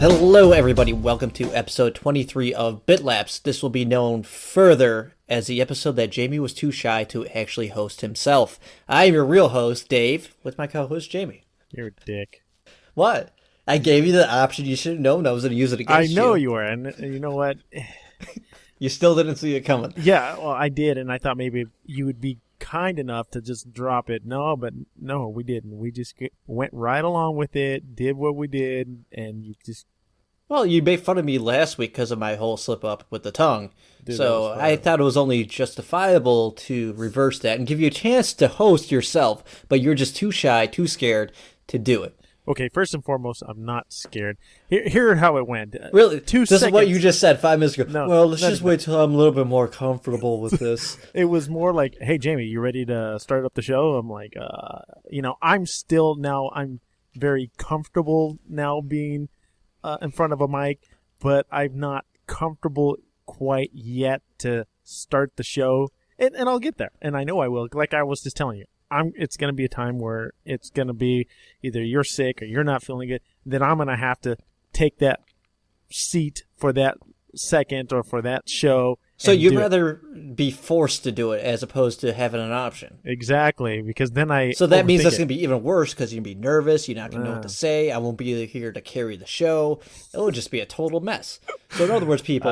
Hello everybody, welcome to episode 23 of BitLapse. This will be known further as the episode that Jamie was too shy to actually host himself. I am your real host, Dave, with my co-host, Jamie. You're a dick. What? I gave you the option. You should have known I was going to use it against you. I know you were, and you know what? You still didn't see it coming. Yeah, well, I did, and I thought maybe you would be kind enough to just drop it. No, we didn't. We just went right along with it, did what we did, and you just... Well, you made fun of me last week because of my whole slip-up with the tongue. Dude, so I thought it was only justifiable to reverse that and give you a chance to host yourself, but you're just too shy, too scared to do it. Okay, first and foremost, I'm not scared. Here's how it went. Really? 2 this seconds. is what you just said 5 minutes ago. No, well, let's just wait till I'm a little bit more comfortable with this. It was more like, hey, Jamie, you ready to start up the show? I'm like, I'm very comfortable now being in front of a mic, but I'm not comfortable quite yet to start the show. And I'll get there, and I know I will. Like I was just telling you. It's going to be a time where it's going to be either you're sick or you're not feeling good. Then I'm going to have to take that seat for that second or for that show. So you'd rather be forced to do it as opposed to having an option. Exactly, because then So that means that's going to be even worse because you're going to be nervous. You're not going to know what to say. I won't be here to carry the show. It'll just be a total mess. So in other words, people,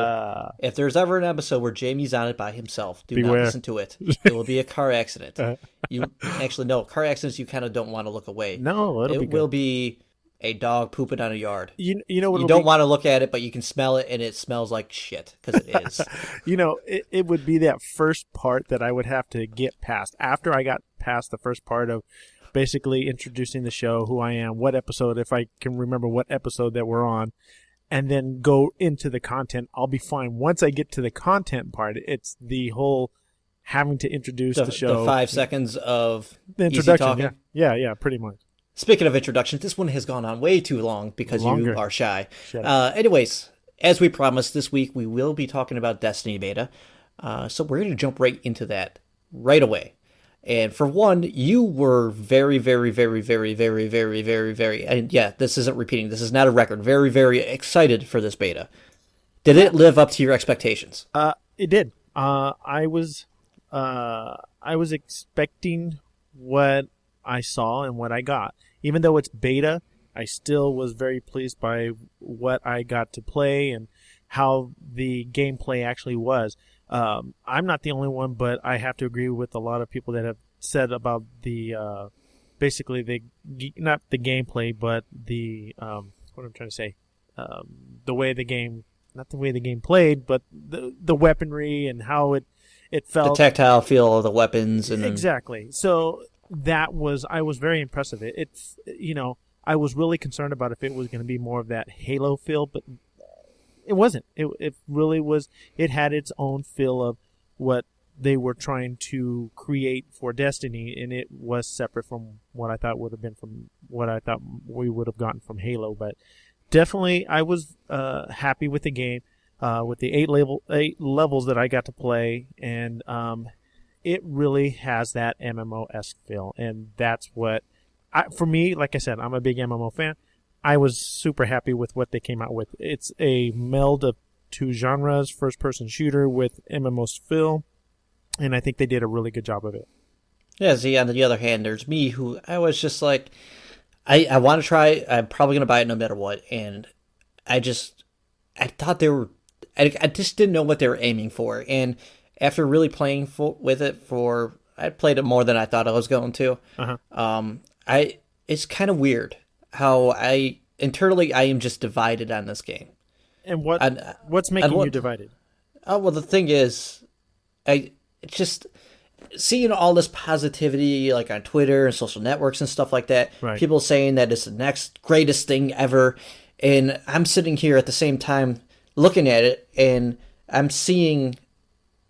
if there's ever an episode where Jamie's on it by himself, do not listen to it. It will be a car accident. You actually no car accidents. You kind of don't want to look away. No, it will be a dog pooping on a yard. You know what? You don't want to look at it, but you can smell it, and it smells like shit because it is. It would be that first part that I would have to get past. After I got past the first part of basically introducing the show, who I am, what episode, if I can remember what episode that we're on, and then go into the content, I'll be fine. Once I get to the content part, it's the whole having to introduce the show. The 5 seconds of the introduction. Easy talking. Yeah, pretty much. Speaking of introductions, this one has gone on way too long because you are shy. Shut up. Anyways, as we promised, this week we will be talking about Destiny Beta. So we're going to jump right into that right away. And for one, you were very, very, very, very, very, very, very, very, and yeah, this isn't repeating. This is not a record. Very, very excited for this beta. Did it live up to your expectations? It did. I was expecting what I saw and what I got. Even though it's beta, I still was very pleased by what I got to play and how the gameplay actually was. I'm not the only one, but I have to agree with a lot of people that have said about the basically not the gameplay, but the what I'm trying to say, the way the game, not the way the game played, but the weaponry and how it felt. The tactile feel of the weapons and exactly. So I was very impressed with it. It's, I was really concerned about if it was going to be more of that Halo feel, but it wasn't. It really was. It had its own feel of what they were trying to create for Destiny, and it was separate from what I thought would have been from what I thought we would have gotten from Halo. But definitely, I was happy with the game, with the 8 levels that I got to play, and it really has that MMO-esque feel, and that's what, for me, like I said, I'm a big MMO fan. I was super happy with what they came out with. It's a meld of 2 genres, first-person shooter with MMO feel, and I think they did a really good job of it. Yeah, see, on the other hand, there's me who I was just like, I want to try, I'm probably going to buy it no matter what, and I thought I just didn't know what they were aiming for, and after really playing with it I played it more than I thought I was going to. It's kind of weird how internally I am just divided on this game. And what's making you divided? Oh, well, the thing is, it's just seeing all this positivity like on Twitter and social networks and stuff like that. Right. People saying that it's the next greatest thing ever, and I'm sitting here at the same time looking at it, and I'm seeing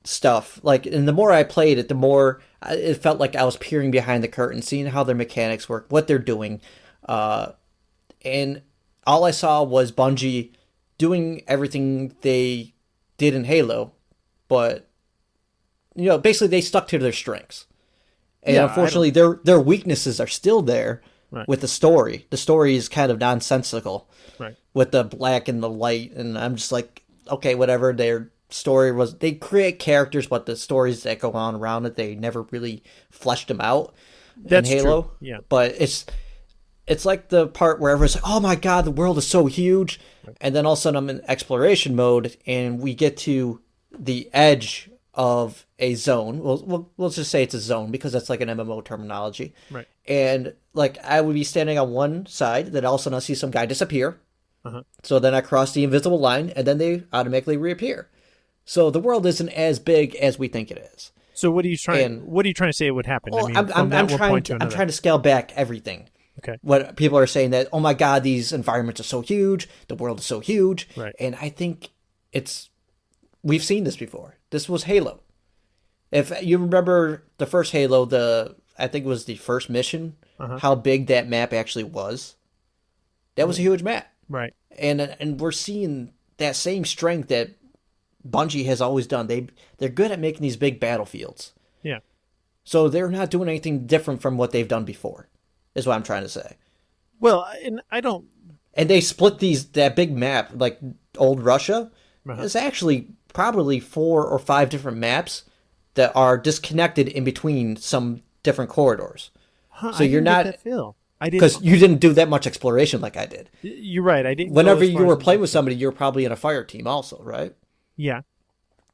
stuff and the more I played it, the more it felt like I was peering behind the curtain, seeing how their mechanics work, what they're doing, and all I saw was Bungie doing everything they did in Halo, but basically they stuck to their strengths, and unfortunately their weaknesses are still there, Right. with the story. The story is kind of nonsensical Right. with the black and the light, and I'm just like, okay, whatever. Their story was, they create characters, but the stories that go on around it, they never really fleshed them out That's in Halo. true. Yeah. But it's like the part where everyone's like, oh my god, the world is so huge, and then all of a sudden I'm in exploration mode, and we get to the edge of a zone. We'll just say it's a zone because that's like an MMO terminology. Right. And like I would be standing on one side, then all of a sudden I see some guy disappear. Uh-huh. So then I cross the invisible line, and then they automatically reappear. So the world isn't as big as we think it is. So what are you trying to say would happen? Well, I mean, I'm trying to scale back everything. Okay. What people are saying that, oh my god, these environments are so huge, the world is so huge. Right. And I think we've seen this before. This was Halo. If you remember the first Halo, I think it was the first mission, how big that map actually was. That was a huge map. Right. And we're seeing that same strength that Bungie has always done. They're good at making these big battlefields. Yeah. So they're not doing anything different from what they've done before, is what I'm trying to say. Well, and I don't... And they split that big map, like old Russia. Uh-huh. It's actually probably 4 or 5 different maps that are disconnected in between some different corridors. Huh, so you're not... Get that feel. I didn't, because you didn't do that much exploration like I did. You're right. I didn't. Whenever you were playing with somebody, you were probably in a fire team also, right? Yeah.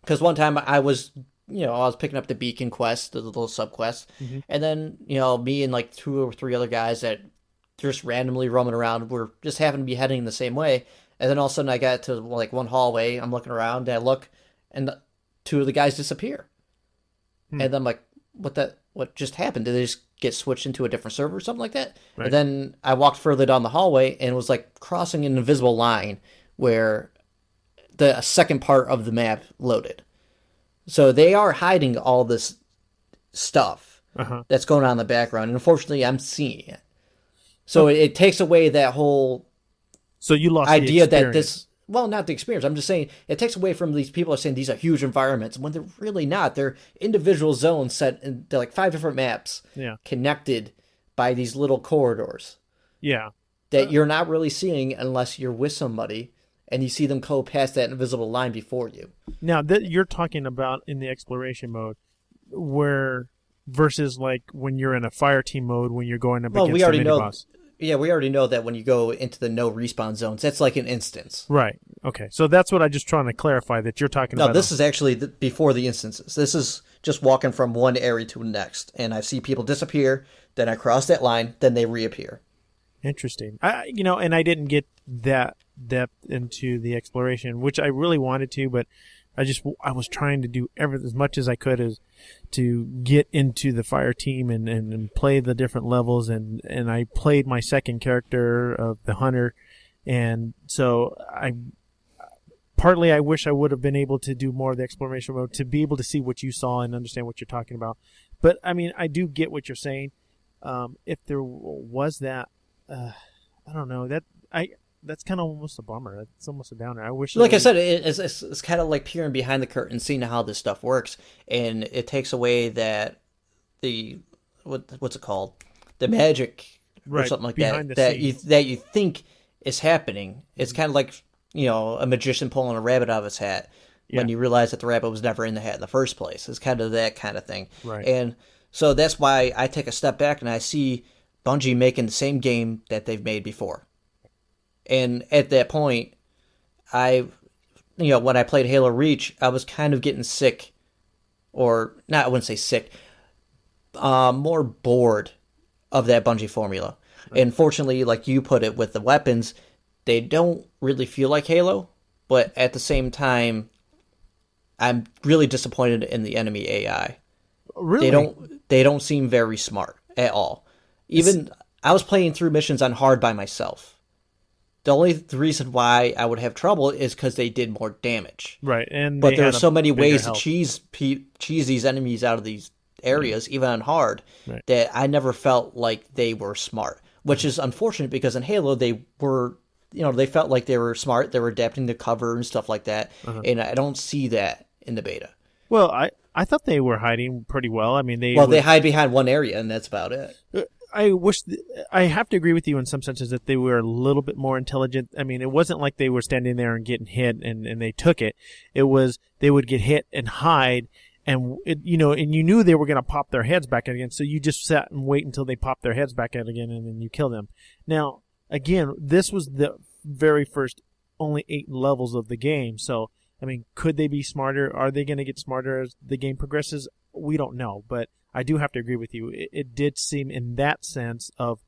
Because one time I was picking up the beacon quest, the little sub quest, and then me and like 2 or 3 other guys that just randomly roaming around were just happened to be heading the same way, and then all of a sudden I got to like one hallway. I'm looking around, and I look, and 2 of the guys disappear, and then I'm like, what just happened? Did they just get switched into a different server or something like that? Right. And then I walked further down the hallway and it was like crossing an invisible line where the second part of the map loaded. So they are hiding all this stuff that's going on in the background. And unfortunately, I'm seeing it. So it takes away that whole you lost idea the that this... Well, not the experience. I'm just saying it takes away from these people are saying these are huge environments when they're really not. They're individual zones set in like 5 different maps connected by these little corridors. Yeah. That you're not really seeing unless you're with somebody and you see them go past that invisible line before you. Now, you're talking about in the exploration mode versus like when you're in a fire team mode when you're going up against a mini-boss. Yeah, we already know that when you go into the no respawn zones, that's like an instance. Right. Okay. So that's what I'm just trying to clarify that you're talking about. No, this is actually before the instances. This is just walking from one area to the next. And I see people disappear, then I cross that line, then they reappear. Interesting. And I didn't get that depth into the exploration, which I really wanted to, but I was trying to do as much as I could as to get into the fire team and play the different levels, and I played my second character of the hunter, and so I wish I would have been able to do more of the exploration mode to be able to see what you saw and understand what you're talking about. But I mean, I do get what you're saying. If there was that, I don't know, that's kind of almost a bummer. It's almost a downer. I wish. Like I said, it's kind of like peering behind the curtain, seeing how this stuff works, and it takes away that what's it called, the magic or something like that you think is happening. It's kind of like a magician pulling a rabbit out of his hat when you realize that the rabbit was never in the hat in the first place. It's kind of that kind of thing, right? And so that's why I take a step back and I see Bungie making the same game that they've made before. And at that point, when I played Halo Reach, I was kind of getting sick, or not, I wouldn't say sick, more bored of that Bungie formula. Right. And fortunately, like you put it, with the weapons, they don't really feel like Halo, but at the same time, I'm really disappointed in the enemy AI. Really? They don't seem very smart at all. I was playing through missions on hard by myself. The only reason why I would have trouble is because they did more damage. Right, but there are so many ways to cheese these enemies out of these areas, even on hard, that I never felt like they were smart. Which is unfortunate because in Halo they were, they felt like they were smart. They were adapting the cover and stuff like that, and I don't see that in the beta. Well, I thought they were hiding pretty well. I mean, they hide behind one area and that's about it. I wish I have to agree with you in some senses that they were a little bit more intelligent. I mean, it wasn't like they were standing there and getting hit and they took it. It was they would get hit and hide, and and you knew they were going to pop their heads back out again. So you just sat and wait until they popped their heads back out again, and then you kill them. Now, again, this was the very first only 8 levels of the game. So, I mean, could they be smarter? Are they going to get smarter as the game progresses? We don't know, but I do have to agree with you. It did seem in that sense of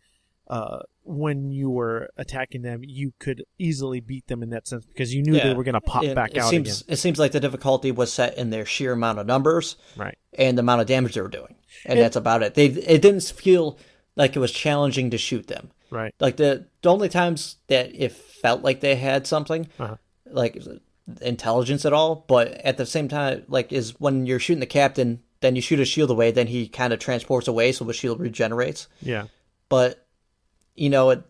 when you were attacking them, you could easily beat them in that sense because you knew they were going to pop back out again. It seems like the difficulty was set in their sheer amount of numbers, right, and the amount of damage they were doing, and that's about it. It didn't feel like it was challenging to shoot them. Right. Like the only times that it felt like they had something, like intelligence at all, but at the same time, like is when you're shooting the captain. Then you shoot a shield away, then he kind of transports away so the shield regenerates. Yeah. But,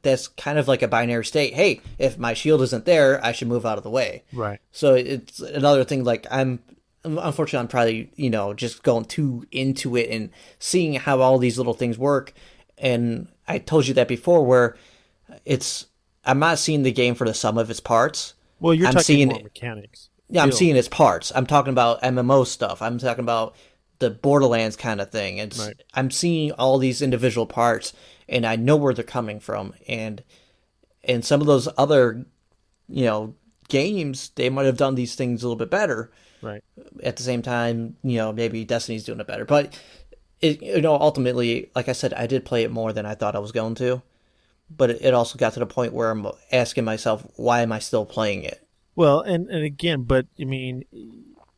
that's kind of like a binary state. Hey, if my shield isn't there, I should move out of the way. Right. So it's another thing, like unfortunately, I'm probably, just going too into it and seeing how all these little things work. And I told you that before where I'm not seeing the game for the sum of its parts. Well, you're talking more mechanics. Yeah, I'm seeing its parts. I'm talking about MMO stuff. I'm talking about the Borderlands kind of thing. Right. I'm seeing all these individual parts, and I know where they're coming from. And some of those other, games, they might have done these things a little bit better. Right. At the same time, maybe Destiny's doing it better. But ultimately, like I said, I did play it more than I thought I was going to. But it also got to the point where I'm asking myself, why am I still playing it? Well, and again, but I mean,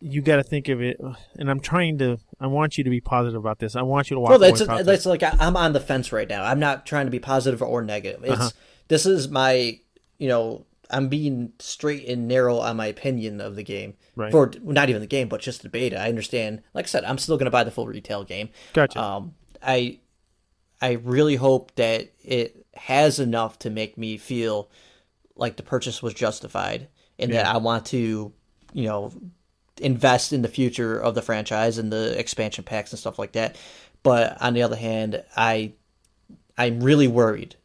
you got to think of it, and I want you to be positive about this. I want you to walk away positive. That's like I'm on the fence right now. I'm not trying to be positive or negative. This is my, I'm being straight and narrow on my opinion of the game. Right. For not even the game, but just the beta. I understand. Like I said, I'm still going to buy the full retail game. Gotcha. I really hope that it has enough to make me feel like the purchase was justified and that I want to, invest in the future of the franchise and the expansion packs and stuff like that. But on the other hand, I'm really worried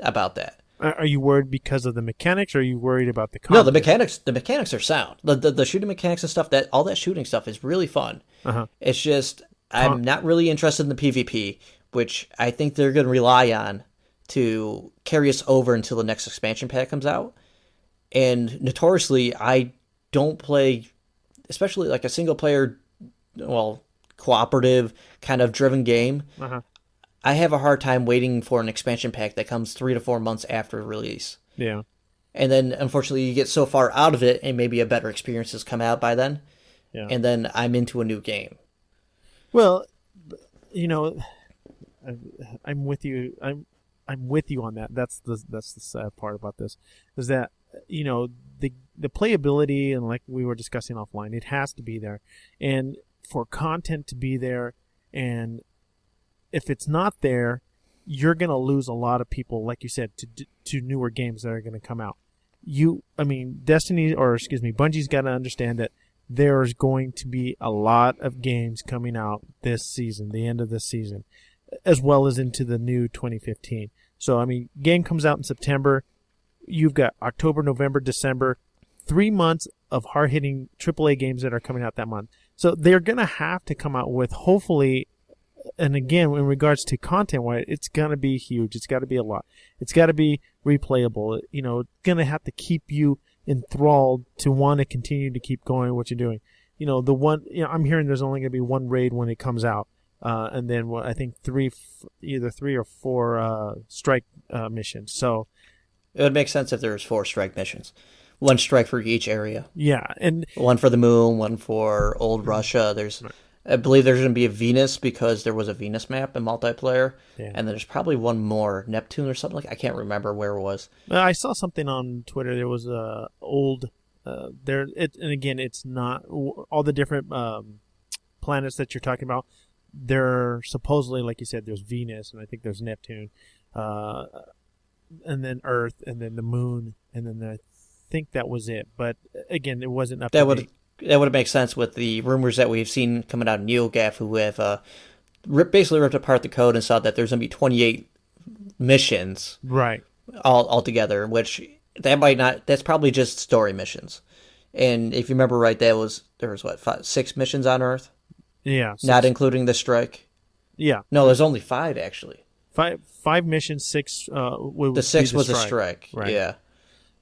about that. Are you worried because of the mechanics, or are you worried about the content? No, the mechanics are sound. The shooting mechanics and stuff, all that shooting stuff is really fun. It's just I'm not really interested in the PvP, which I think they're going to rely on to carry us over until the next expansion pack comes out. And notoriously, I don't play, especially like a single player, cooperative kind of driven game. I have a hard time waiting for an expansion pack that comes 3 to 4 months after release. Yeah. And then, unfortunately, you get so far out of it, and maybe a better experience has come out by then. Yeah. And then I'm into a new game. Well, I'm with you. I'm with you on that. That's the sad part about this, is that the playability, and like we were discussing offline, it has to be there, and for content to be there, and if it's not there, you're gonna lose a lot of people, like you said, to newer games that are gonna come out. Bungie's got to understand that there's going to be a lot of games coming out this season, the end of this season, as well as into the new 2015. So, game comes out in September. You've got October, November, December, 3 months of hard-hitting AAA games that are coming out that month. So they're going to have to come out with, hopefully, and again, in regards to content-wise, it's going to be huge. It's got to be a lot. It's got to be replayable. It's going to have to keep you enthralled to want to continue to keep going what you're doing. I'm hearing there's only going to be one raid when it comes out. And then I think either 3 or 4 strike missions. So it would make sense if there was 4 strike missions, 1 strike for each area. Yeah, and 1 for the moon, 1 for old Russia. I believe there's going to be a Venus because there was a Venus map in multiplayer, and then there's probably 1 more, Neptune or something I can't remember where it was. I saw something on Twitter. There was a old and again, it's not all the different planets that you're talking about. There supposedly, like you said, there's Venus, and I think there's Neptune, and then Earth, and then the Moon, and then I think that was it. But again, it wasn't up to date. That would make sense with the rumors that we've seen coming out of NeoGAF, who have basically ripped apart the code and saw that there's going to be 28 missions Right. all together, which that's probably just story missions. And if you remember right, there was 6 missions on Earth, Yeah. not including the strike. Yeah. No, there's only 5 actually. Five missions, 6. The 6 was a strike. Right. Yeah.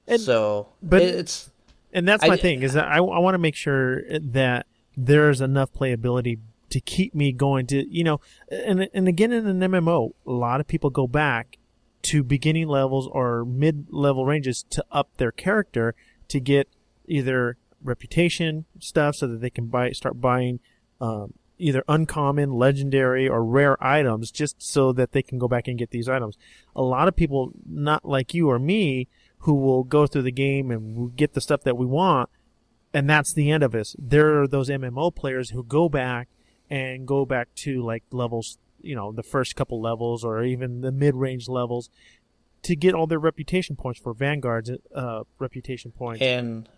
And, so, but it's and that's my thing is that I want to make sure that there's enough playability to keep me going to, and again in an MMO, a lot of people go back to beginning levels or mid-level ranges to up their character to get either reputation stuff so that they can start buying either uncommon, legendary, or rare items just so that they can go back and get these items. A lot of people, not like you or me, who will go through the game and get the stuff that we want, and that's the end of us. There are those MMO players who go back to like levels, the first couple levels or even the mid-range levels to get all their reputation points for Vanguard's reputation points. And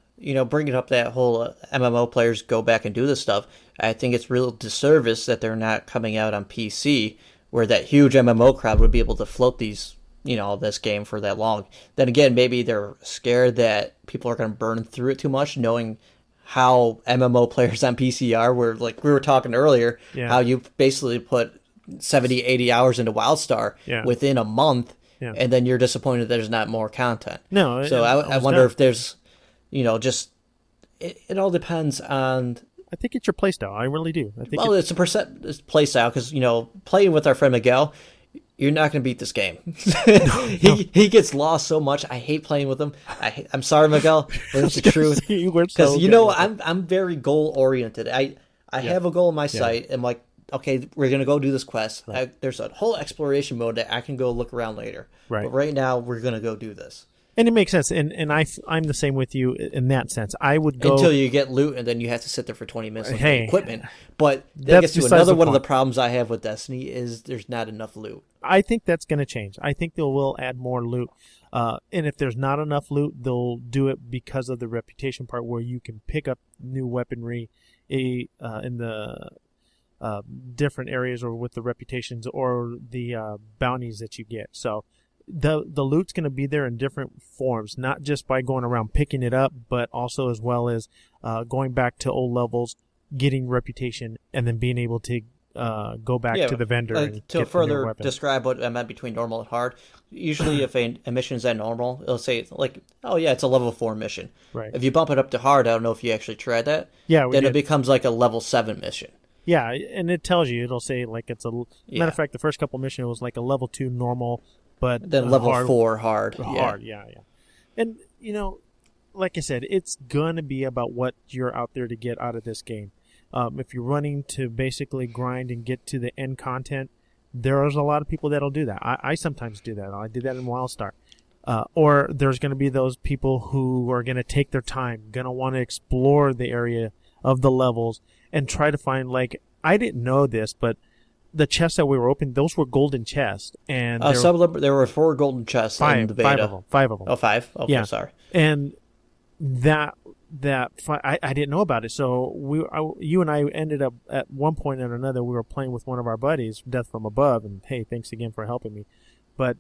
bringing up that whole MMO players go back and do this stuff, I think it's real disservice that they're not coming out on PC where that huge MMO crowd would be able to float these, this game for that long. Then again, maybe they're scared that people are going to burn through it too much, knowing how MMO players on PC are, where like we were talking earlier, how you basically put 70, 80 hours into WildStar within a month, and then you're disappointed there's not more content. No, so I wonder if there's, just it all depends on. I think it's your playstyle. I really do. I think it's a playstyle because playing with our friend Miguel, you're not going to beat this game. He gets lost so much. I hate playing with him. I'm sorry, Miguel, but it's the truth. Because I'm very goal oriented. I have a goal in my sight. I'm like, okay, we're going to go do this quest. Right. There's a whole exploration mode that I can go look around later. Right. But right now, we're going to go do this. And it makes sense, and I'm the same with you in that sense. I would go until you get loot, and then you have to sit there for 20 minutes looking at equipment. But that gets to another one of the problems I have with Destiny is there's not enough loot. I think that's going to change. I think they will add more loot, and if there's not enough loot, they'll do it because of the reputation part, where you can pick up new weaponry in the different areas or with the reputations or the bounties that you get. So. The loot's going to be there in different forms, not just by going around picking it up, but also as well as going back to old levels, getting reputation, and then being able to go back to the vendor and to get further describe what I meant between normal and hard. Usually, if a mission is at normal, it'll say like, "Oh yeah, it's a level 4 mission." Right. If you bump it up to hard, I don't know if you actually tried that. Yeah, then it becomes like a level 7 mission. Yeah, and it tells you. It'll say like it's a matter of fact. The first couple missions was like a level 2 normal. But then level 4 hard. Yeah. And, like I said, it's going to be about what you're out there to get out of this game. If you're running to basically grind and get to the end content, there's a lot of people that'll do that. I sometimes do that. I did that in WildStar. Or there's going to be those people who are going to take their time, going to want to explore the area of the levels and try to find, like, I didn't know this, but the chests that we were opening, those were golden chests, and there were 4 golden chests in the beta. Five of them. Oh, 5? Okay, yeah. Sorry. And I didn't know about it. So you and I ended up at one point or another. We were playing with one of our buddies, Death from Above, and hey, thanks again for helping me. But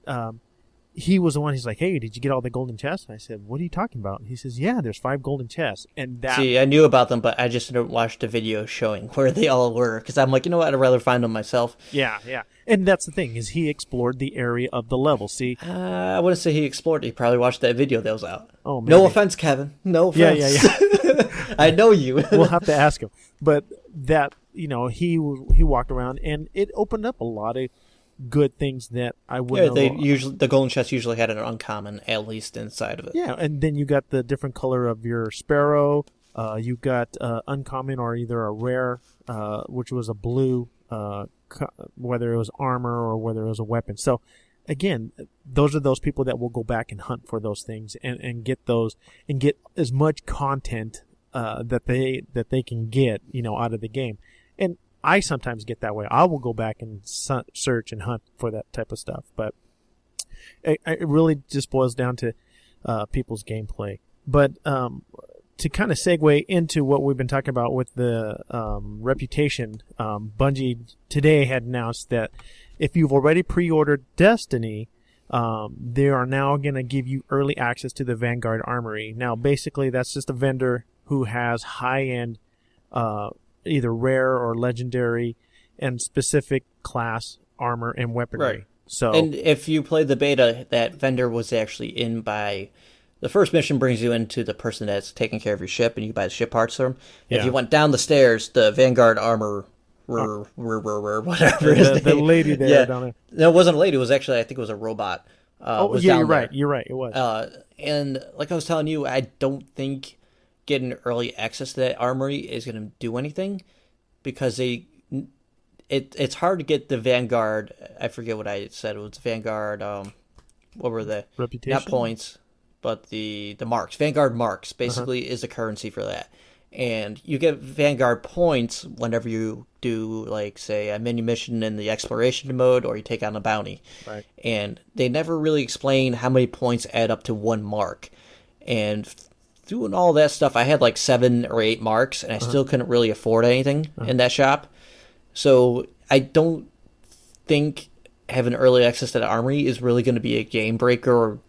he was the one. He's like, "Hey, did you get all the golden chests?" And I said, "What are you talking about?" And he says, "Yeah, there's 5 golden chests." And see, I knew about them, but I just didn't watch the video showing where they all were because I'm like, you know what? I'd rather find them myself. Yeah. And that's the thing is he explored the area of the level. See, I wouldn't say he explored. He probably watched that video that was out. Oh, maybe. No offense, Kevin. No offense. Yeah. I know you. We'll have to ask him. But that he walked around and it opened up a lot of good things that I wouldn't. Yeah, the golden chest usually had an uncommon at least inside of it. Yeah, and then you got the different color of your sparrow. You got uncommon or either a rare, which was a blue, whether it was armor or whether it was a weapon. So again, those are those people that will go back and hunt for those things and get those and get as much content that they can get out of the game. And I sometimes get that way. I will go back and search and hunt for that type of stuff. But it really just boils down to people's gameplay. But to kind of segue into what we've been talking about with the reputation, Bungie today had announced that if you've already pre-ordered Destiny, they are now going to give you early access to the Vanguard Armory. Now, basically, that's just a vendor who has high-end, either rare or legendary and specific class armor and weaponry. Right. So, and if you played the beta, that vendor was actually in by... The first mission brings you into the person that's taking care of your ship, and you buy the ship parts from them. If you went down the stairs, the Vanguard armor... whatever his name. The lady there down there. No, it wasn't a lady. It was actually, I think it was a robot. You're right. You're right. It was. And like I was telling you, I don't think getting early access to that armory is going to do anything, because it's hard to get the Vanguard. I forget what I said. It was Vanguard. What were the reputation? Not points, but the marks. Vanguard marks basically is the currency for that. And you get Vanguard points whenever you do, like, say, a mini mission in the exploration mode, or you take on a bounty. Right. And they never really explain how many points add up to one mark. And doing all that stuff, I had like 7 or 8 marks, and I still couldn't really afford anything in that shop. So I don't think having early access to the armory is really going to be a game breaker or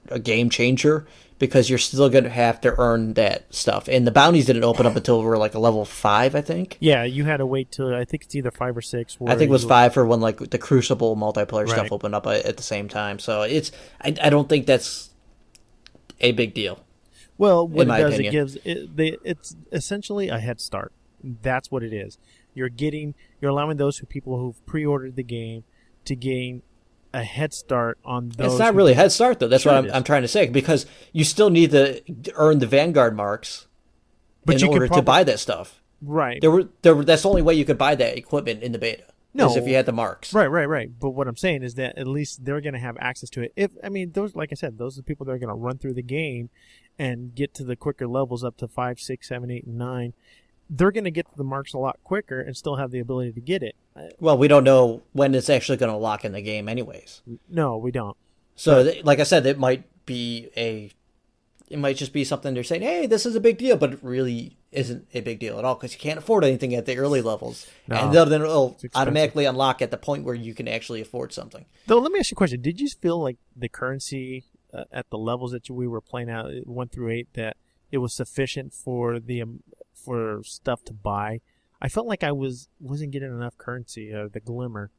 a game changer, because you're still going to have to earn that stuff. And the bounties didn't open up until we were like a level 5, I think. Yeah, you had to wait till, I think it's either 5 or 6. I think it was 5 for when like the Crucible multiplayer stuff opened up at the same time. So I don't think that's a big deal. Well, what it does, opinion. it gives it's essentially a head start. That's what it is. You're allowing people who've pre-ordered the game to gain a head start on those. It's not really a head start, though. That's what I'm trying to say, because you still need to earn the Vanguard marks in order to buy that stuff. Right. That's the only way you could buy that equipment in the beta. No, is if you had the marks. Right. But what I'm saying is that at least they're going to have access to it. Those, like I said, those are the people that are going to run through the game and get to the quicker levels up to 5, 6, 7, 8, and 9. They're going to get to the marks a lot quicker and still have the ability to get it. Well, we don't know when it's actually going to lock in the game anyways. No, we don't. So, like I said, it might just be something they're saying, hey, this is a big deal, but it really isn't a big deal at all, because you can't afford anything at the early levels. No, and then it'll automatically unlock at the point where you can actually afford something. Though, let me ask you a question. Did you feel like the currency at the levels that we were playing out, 1 through 8, that it was sufficient for for stuff to buy? I felt like I wasn't getting enough currency, the glimmer,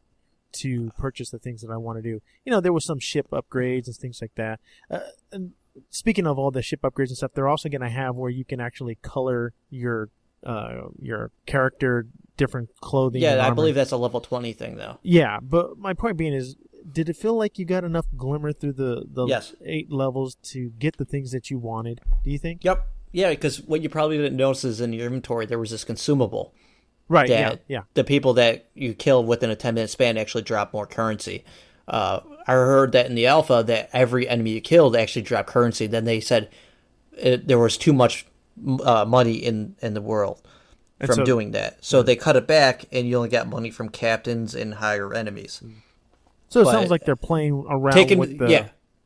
to purchase the things that I want to do. There was some ship upgrades and things like that. And speaking of all the ship upgrades and stuff, they're also going to have where you can actually color your character different clothing. Yeah, I believe that's a level 20 thing, though. Yeah, but my point being is, did it feel like you got enough glimmer through the yes. 8 levels to get the things that you wanted? Do you think? Yep. Yeah, because what you probably didn't notice is in your inventory there was this consumable. Right, yeah. The people that you kill within a 10-minute span actually drop more currency. I heard that in the alpha that every enemy you killed actually dropped currency. Then they said there was too much money in the world from doing that. So they cut it back, and you only got money from captains and higher enemies. So it sounds like they're playing around with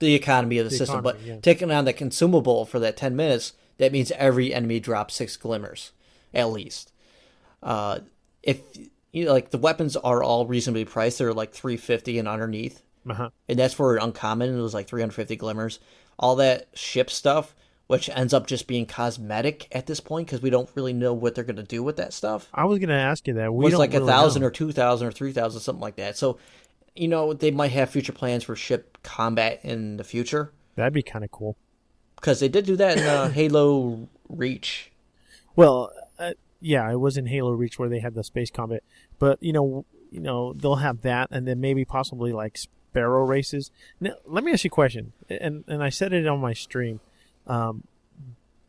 the economy of the system. Taking on the consumable for that 10 minutes, that means every enemy drops 6 glimmers, at least. If like the weapons are all reasonably priced, they're like $350 and underneath, and that's for an uncommon. It was like 350 glimmers. All that ship stuff, which ends up just being cosmetic at this point, because we don't really know what they're going to do with that stuff. I was going to ask you that. It's like 1,000 or 2,000 or 3,000, something like that. So, they might have future plans for ship combat in the future. That'd be kind of cool. Because they did do that in Halo Reach. Well, yeah, it was in Halo Reach where they had the space combat. But, they'll have that, and then maybe possibly like Sparrow races. Now, let me ask you a question, and I said it on my stream. Do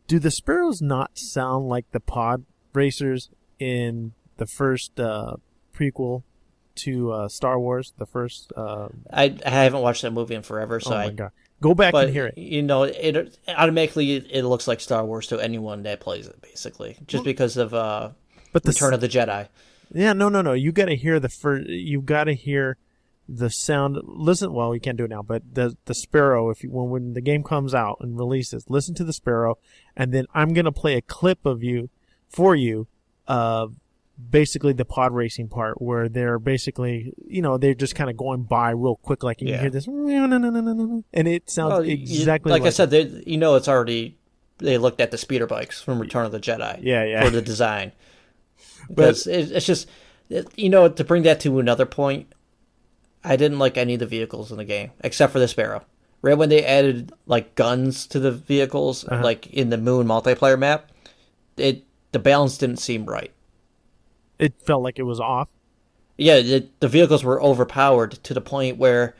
the Sparrows not sound like the pod racers in the first prequel to Star Wars? The first. I haven't watched that movie in forever, so my God. Go back and hear it. It automatically it looks like Star Wars to anyone that plays it, basically, just because of Return of the Jedi. Yeah, no. You got to hear the first. You got to hear the sound. Listen, well, you can't do it now, but the sparrow. If you, when the game comes out and releases, listen to the sparrow, and then I'm gonna play a clip of you for you of basically the pod racing part where they're basically, they're just kind of going by real quick, like you can hear this, and it sounds exactly like I said. It's already they looked at the speeder bikes from Return of the Jedi, for the design, because it's just to bring that to another point. I didn't like any of the vehicles in the game except for the Sparrow. Right when they added like guns to the vehicles, like in the Moon multiplayer map, the balance didn't seem right. It felt like it was off. Yeah, the vehicles were overpowered to the point where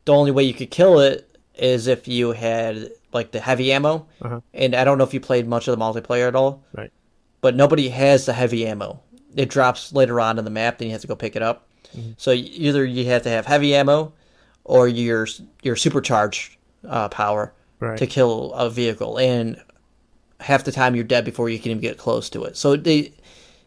the only way you could kill it is if you had like the heavy ammo. And I don't know if you played much of the multiplayer at all. Right. But nobody has the heavy ammo. It drops later on in the map, then you have to go pick it up. So either you have to have heavy ammo or your supercharged power to kill a vehicle. And half the time you're dead before you can even get close to it. So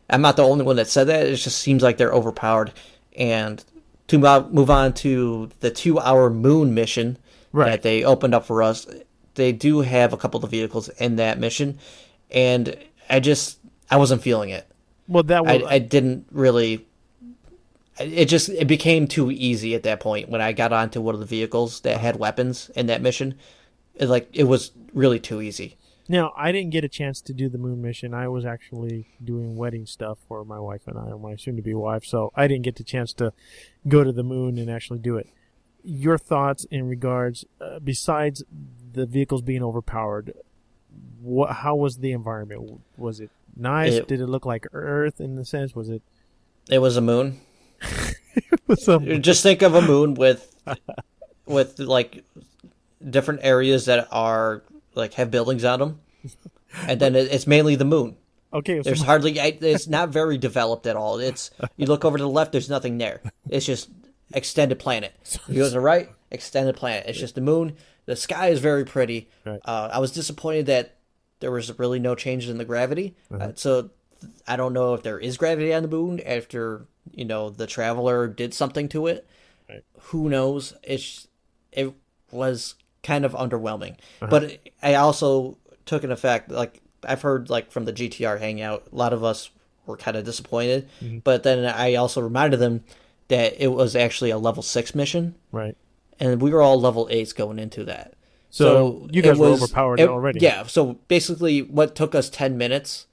I'm not the only one that said that. It just seems like they're overpowered. And to move on to the 2-hour Moon mission that they opened up for us, they do have a couple of vehicles in that mission. And I wasn't feeling it. Well, I didn't really. It became too easy at that point when I got onto one of the vehicles that had weapons in that mission. It was really too easy. Now, I didn't get a chance to do the Moon mission. I was actually doing wedding stuff for my wife and I, my soon-to-be wife, so I didn't get the chance to go to the Moon and actually do it. Your thoughts in regards, besides the vehicles being overpowered, how was the environment? Was it nice? Did it look like Earth in the sense? Was it? It was a moon. It was a moon. Just think of a moon with like different areas that are like have buildings on them, and then it's mainly the moon. Okay, there's hardly. It's not very developed at all. It's you look over to the left, there's nothing there. It's just extended planet. You go to the right, extended planet. It's just the moon. The sky is very pretty. Right. I was disappointed that there was really no changes in the gravity. So I don't know if there is gravity on the moon after the Traveler did something to it. Right. Who knows? It was kind of underwhelming. But I also took an effect, like I've heard like from the GTR hangout, a lot of us were kind of disappointed. But then I also reminded them that it was actually a level 6 mission. Right. And we were all level 8s going into that. So you guys were overpowered already. Yeah, so basically what took us 10 minutes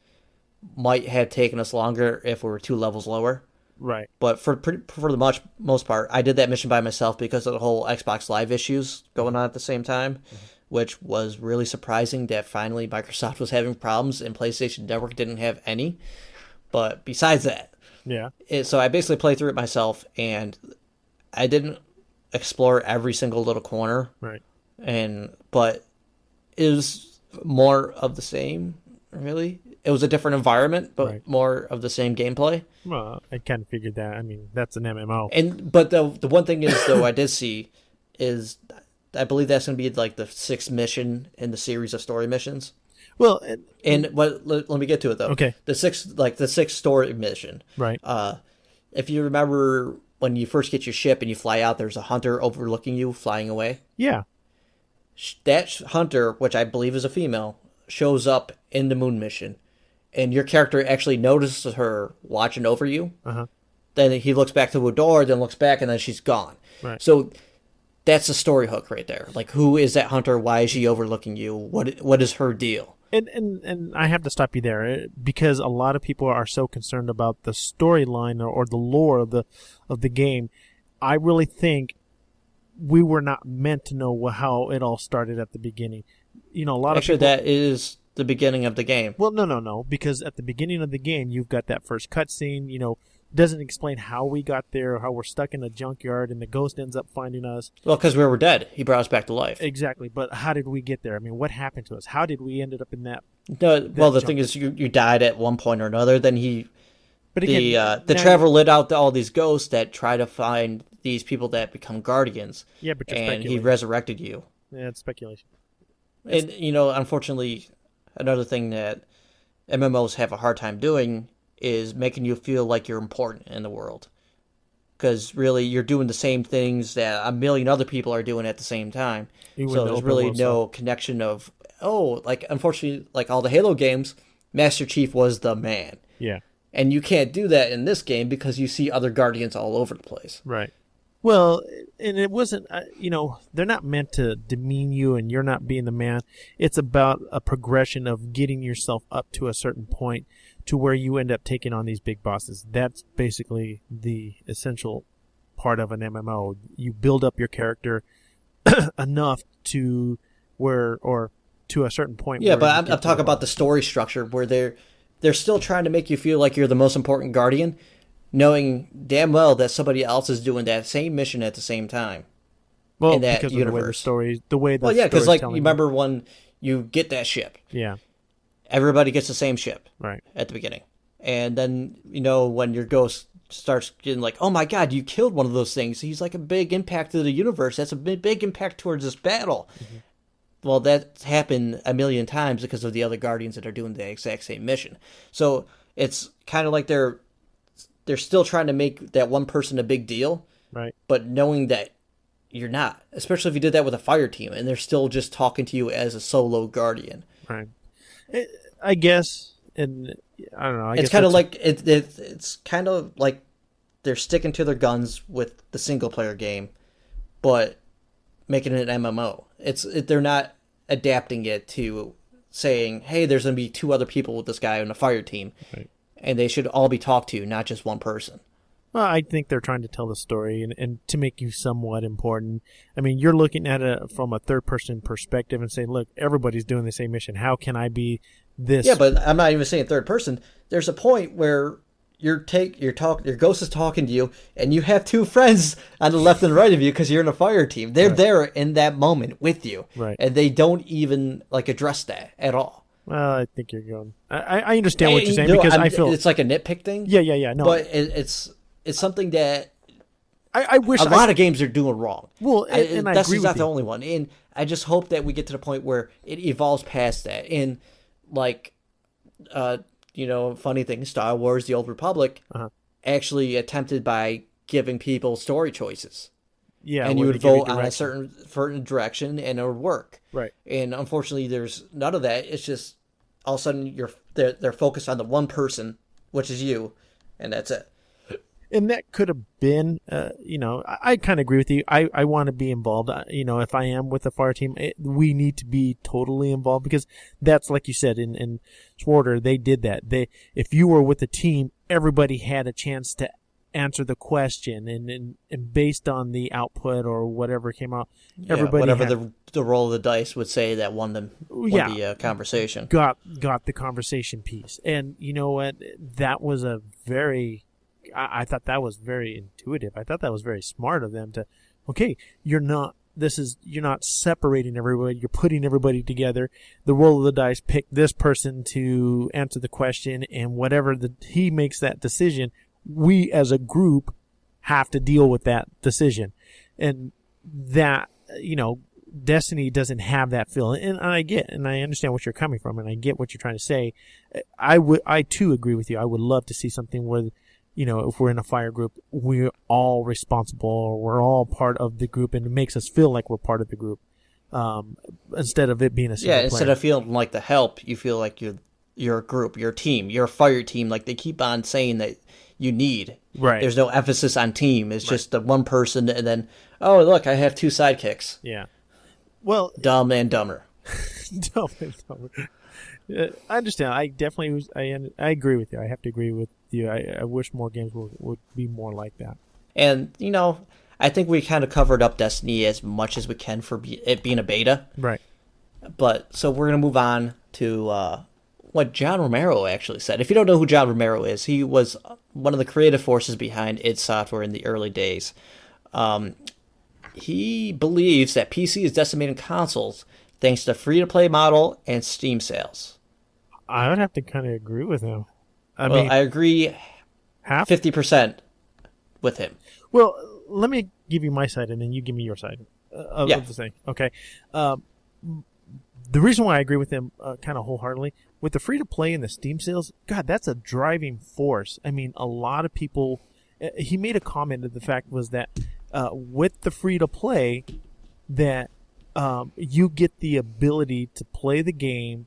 might have taken us longer if we were 2 levels lower. Right. But for the most part, I did that mission by myself because of the whole Xbox Live issues going on at the same time, which was really surprising that finally Microsoft was having problems and PlayStation Network didn't have any. But besides that, so I basically played through it myself, and I didn't explore every single little corner. Right. But it was more of the same, really. It was a different environment, but more of the same gameplay. Well, I kind of figured that. I mean, that's an MMO. But the one thing is, though, I did see is I believe that's going to be like the 6th mission in the series of story missions. Well, let me get to it though. Okay. The sixth story mission. Right. If you remember when you first get your ship and you fly out, there's a hunter overlooking you flying away. Yeah. That hunter, which I believe is a female, shows up in the Moon mission, and your character actually notices her watching over you. Then he looks back to a door, then looks back, and then she's gone. Right. So that's a story hook right there. Like, who is that hunter? Why is she overlooking you? What is her deal? And I have to stop you there because a lot of people are so concerned about the storyline or the lore of the game. I really think we were not meant to know how it all started at the beginning. A lot of people, that is the beginning of the game. Well, no, because at the beginning of the game, you've got that first cutscene. Doesn't explain how we got there, how we're stuck in a junkyard, and the ghost ends up finding us. Well, because we were dead. He brought us back to life. Exactly, but how did we get there? I mean, what happened to us? How did we ended up in that? The thing is, you died at one point or another. Then But again, the Traveler lit out all these ghosts that try to find these people that become guardians. Yeah, but and he resurrected you. Yeah, it's speculation. And unfortunately, another thing that MMOs have a hard time doing is making you feel like you're important in the world. because really you're doing the same things that a million other people are doing at the same time. So there's really no connection of, like, unfortunately, like all the Halo games, Master Chief was the man. Yeah. And you can't do that in this game because you see other Guardians all over the place. Right. Well, and it wasn't, they're not meant to demean you and you're not being the man. It's about a progression of getting yourself up to a certain point to where you end up taking on these big bosses. That's basically the essential part of an MMO. You build up your character enough to or to a certain point. Yeah, but I'm talking about the story structure where they're still trying to make you feel like you're the most important Guardian, knowing damn well that somebody else is doing that same mission at the same time. Well, in that because universe. Of the way the because like you remember when you get that ship. Yeah. Everybody gets the same ship. Right. At the beginning. And then, when your ghost starts getting like, oh my god, you killed one of those things. He's like a big impact to the universe. That's a big impact towards this battle. Mm-hmm. Well, that's happened a million times because of the other Guardians that are doing the exact same mission. So it's kind of like they're still trying to make that one person a big deal. Right. But knowing that you're not. Especially if you did that with a fire team and they're still just talking to you as a solo Guardian. Right. I guess, and I don't know. It's kind of like it's kind of like they're sticking to their guns with the single player game, but making it an MMO. They're not adapting it to saying, hey, there's going to be 2 other people with this guy on a fire team, right, and they should all be talked to, not just one person. Well, I think they're trying to tell the story and to make you somewhat important. I mean, you're looking at it from a third-person perspective and saying, look, everybody's doing the same mission. How can I be this? Yeah, but I'm not even saying third person. There's a point where your ghost is talking to you, and you have 2 friends on the left and right of you because you're in a fire team. They're there in that moment with you, right, and they don't even address that at all. Well, I think you're going. I understand what you're saying because I feel it's like a nitpick thing. Yeah. No, but it's something that I wish a lot of games are doing wrong. Well, and I agree with you. Destiny's not the only one, and I just hope that we get to the point where it evolves past that. And funny thing, Star Wars: The Old Republic actually attempted by giving people story choices. Yeah, and you would vote on a certain direction, and it would work. Right. And unfortunately, there's none of that. It's just all of a sudden they're focused on the one person, which is you, and that's it. And that could have been, I kind of agree with you. I want to be involved. If I am with the fire team, we need to be totally involved because that's like you said in Swarter, they did that. If you were with the team, everybody had a chance to answer the question, and based on the output or whatever came out, everybody whatever the roll of the dice would say that won the conversation. Got the conversation piece, and you know what? That was I thought that was very intuitive. I thought that was very smart of them to, okay, you're not separating everybody. You're putting everybody together. The roll of the dice, pick this person to answer the question, and whatever he makes that decision, we as a group have to deal with that decision. And that, Destiny doesn't have that feel. And I understand what you're coming from, and I get what you're trying to say. I too agree with you. I would love to see something where, if we're in a fire group, we're all responsible, or we're all part of the group, and it makes us feel like we're part of the group, instead of it being a single player. Instead of feeling like the help, you feel like you're a group, you're a team, you're a fire team. Like they keep on saying that you need. Right. There's no emphasis on team. It's just the one person, and then, oh look, I have 2 sidekicks. Yeah. Well, dumb and dumber. Dumb and dumber. I understand. I definitely I agree with you. I have to agree with you. I wish more games would be more like that. And, I think we kind of covered up Destiny as much as we can for it being a beta. Right. But, so we're going to move on to what John Romero actually said. If you don't know who John Romero is, he was one of the creative forces behind id Software in the early days. He believes that PC is decimating consoles thanks to free-to-play model and Steam sales. I would have to kind of agree with him. I agree half? 50% with him. Well, let me give you my side, and then you give me your side of the thing. Okay. The reason why I agree with him kind of wholeheartedly, with the free-to-play and the Steam sales, God, that's a driving force. I mean, a lot of people he made a comment of the fact was that with the free to play, that you get the ability to play the game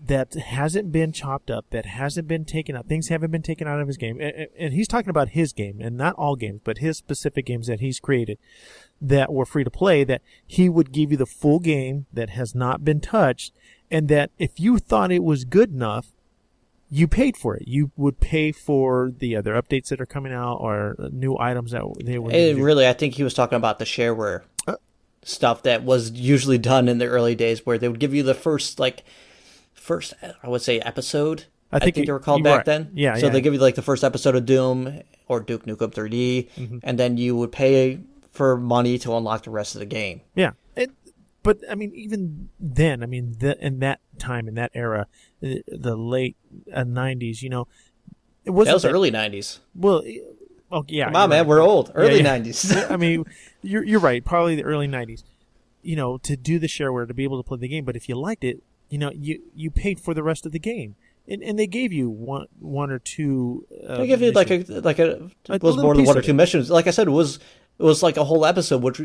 that hasn't been chopped up, that hasn't been taken out. Things haven't been taken out of his game. And he's talking about his game, and not all games, but his specific games that he's created that were free to play, that he would give you the full game that has not been touched, and that if you thought it was good enough, you paid for it. You would pay for the other updates that are coming out or new items that they would. Really, I think he was talking about the shareware stuff that was usually done in the early days, where they would give you the first I would say episode. I think they were called back then. Yeah. So they give you like the first episode of Doom or Duke Nukem 3D, and then you would pay for money to unlock the rest of the game. Yeah. But I mean, even then, I mean, in that time, in that era, the late 90s, you know, it wasn't. That was early 90s. Well, oh yeah. Come on, man, we're old. Early 90s. I mean, you're right. Probably the early 90s. You know, to do the shareware, to be able to play the game. But if you liked it, you know, you paid for the rest of the game, and they gave you one or two. They give you missions. It was more than one or two missions. Like I said, it was like a whole episode. Which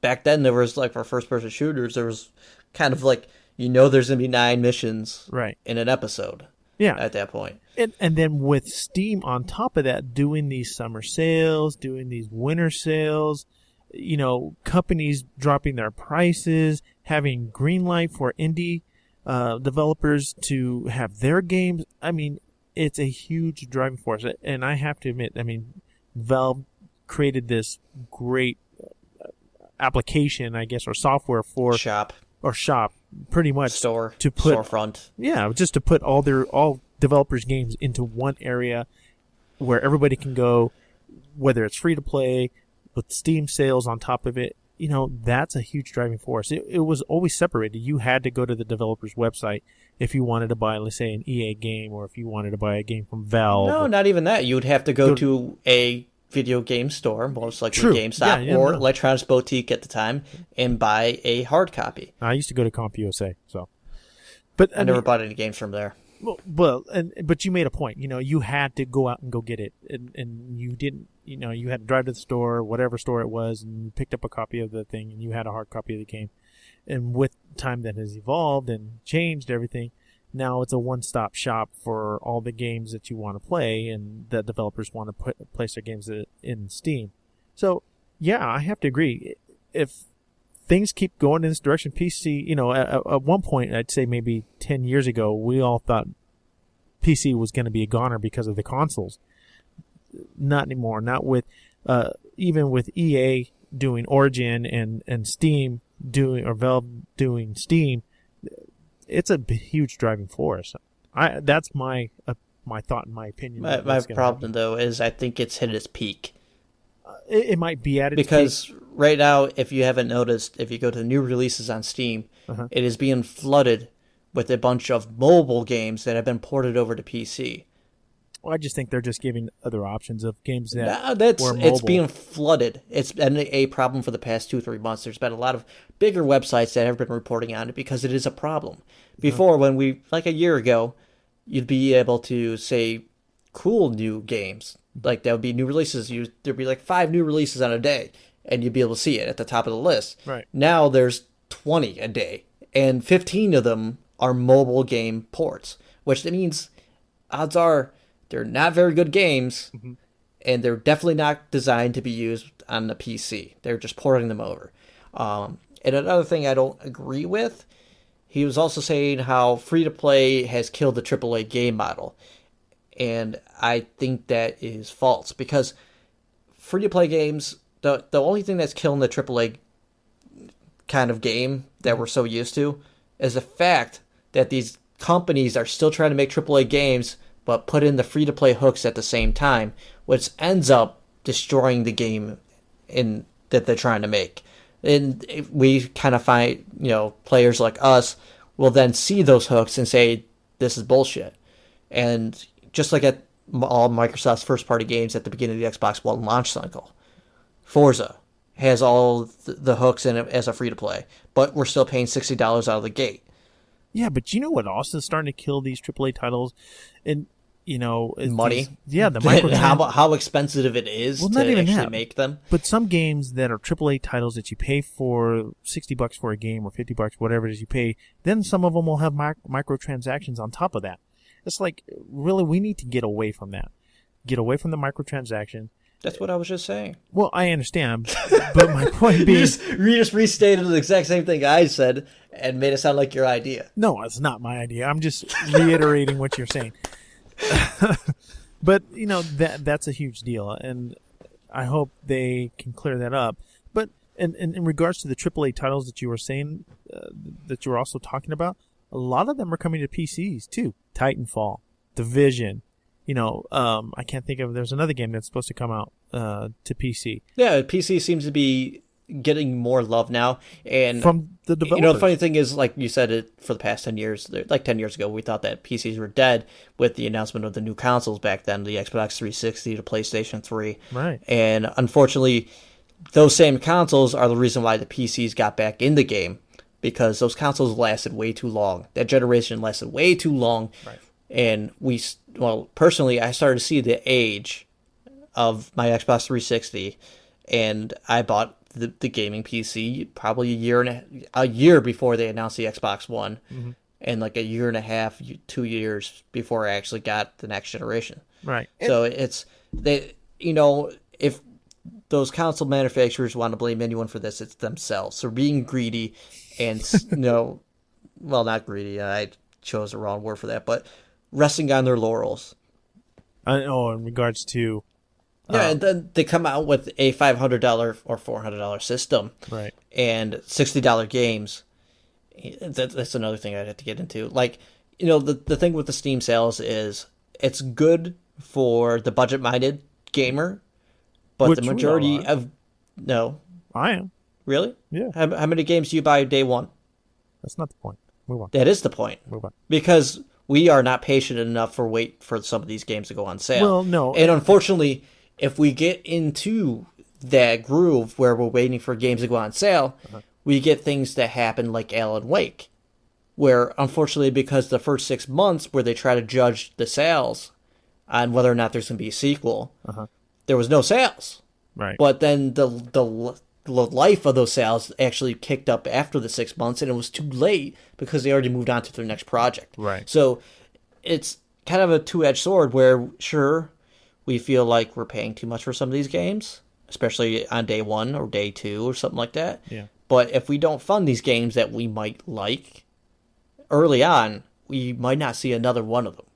back then there was like for first person shooters, there was kind of like there's gonna be 9 missions in an episode. Yeah, at that point. And then with Steam on top of that, doing these summer sales, doing these winter sales, you know, companies dropping their prices, having green light for indie developers to have their games. I mean, it's a huge driving force. And I have to admit, I mean, Valve created this great application, I guess, or software for shop, pretty much store to put storefront. Yeah, just to put all developers' games into one area where everybody can go, whether it's free to play with Steam sales on top of it. You know, that's a huge driving force. It was always separated. You had to go to the developer's website if you wanted to buy, let's say, an EA game, or if you wanted to buy a game from Valve. No, not even that. You would have to go to a video game store, most likely GameStop or Electronics Boutique at the time, and buy a hard copy. I used to go to CompUSA, so. But I never bought any games from there. But you made a point. You know, you had to go out and go get it, and you didn't. You know, you had to drive to the store, whatever store it was, and you picked up a copy of the thing, and you had a hard copy of the game. And with time that has evolved and changed everything, now it's a one-stop shop for all the games that you want to play, and that developers want to place their games in Steam. So, yeah, I have to agree. If things keep going in this direction, PC, you know, at one point, I'd say maybe 10 years ago, we all thought PC was going to be a goner because of the consoles. Not anymore. Not with, even with EA doing Origin and Steam doing, or Valve doing Steam, it's a huge driving force. That's my thought and my opinion. My problem, though, is I think it's hit its peak. It might be at its because right now, if you haven't noticed, if you go to new releases on Steam, it is being flooded with a bunch of mobile games that have been ported over to PC. Well, I just think they're just giving other options of games that were mobile. It's being flooded. It's been a problem for the past 2-3 months. There's been a lot of bigger websites that have been reporting on it because it is a problem. Before, when like a year ago, you'd be able to say cool new games. Like, there would be new releases. There'd be like 5 new releases on a day, and you'd be able to see it at the top of the list. Right. Now there's 20 a day, and 15 of them are mobile game ports, which means odds are they're not very good games, and they're definitely not designed to be used on the PC. They're just porting them over. And another thing I don't agree with, he was also saying how free-to-play has killed the AAA game model. And I think that is false, because free-to-play games, the only thing that's killing the AAA kind of game that we're so used to is the fact that these companies are still trying to make AAA games but put in the free-to-play hooks at the same time, which ends up destroying the game that they're trying to make. And we kind of find, players like us will then see those hooks and say, this is bullshit. And just like at all Microsoft's first-party games at the beginning of the Xbox One launch cycle, Forza has all the hooks in it as a free-to-play, but we're still paying $60 out of the gate. Yeah, but you know what also is starting to kill these AAA titles? And, money. The microtransactions. how expensive it is to not even actually that. make them. But some games that are AAA titles that you pay for $60 for a game or $50, whatever it is you pay, then some of them will have microtransactions on top of that. It's like, really, we need to get away from that. Get away from the microtransaction. That's what I was just saying. Well, I understand, but my point being... you just restated the exact same thing I said and made it sound like your idea. No, it's not my idea. I'm just reiterating what you're saying. But, that's a huge deal, and I hope they can clear that up. But in regards to the AAA titles that you were saying, that you were also talking about, a lot of them are coming to PCs, too. Titanfall, Division... I can't think of. There's another game that's supposed to come out to PC. Yeah, PC seems to be getting more love now, and from the developers. The funny thing is, like you said, it for the past 10 years, like 10 years ago, we thought that PCs were dead with the announcement of the new consoles back then, the Xbox 360, the PlayStation 3, right? And unfortunately, those same consoles are the reason why the PCs got back in the game, because those consoles lasted way too long. That generation lasted way too long. Right. And personally, I started to see the age of my Xbox 360, and I bought the gaming PC probably a year before they announced the Xbox One, and like a year and a half, 2 years before I actually got the next generation. Right. So if those console manufacturers want to blame anyone for this, it's themselves. So being greedy and well, not greedy. I chose the wrong word for that, but resting on their laurels. In regards to... and then they come out with a $500 or $400 system. Right. And $60 games. That's another thing I'd have to get into. Like, the thing with the Steam sales is it's good for the budget-minded gamer, but the majority of... No. I am. Really? Yeah. How many games do you buy day one? That's not the point. Move on. That is the point. Move on. Because we are not patient enough for some of these games to go on sale. Well, no. And unfortunately, if we get into that groove where we're waiting for games to go on sale, we get things that happen like Alan Wake, where unfortunately, because the first 6 months where they try to judge the sales on whether or not there's going to be a sequel, there was no sales. Right. But then the life of those sales actually kicked up after the 6 months, and it was too late because they already moved on to their next project. Right. So it's kind of a two-edged sword where, sure, we feel like we're paying too much for some of these games, especially on day one or day two or something like that. Yeah. But if we don't fund these games that we might like early on, we might not see another one of them.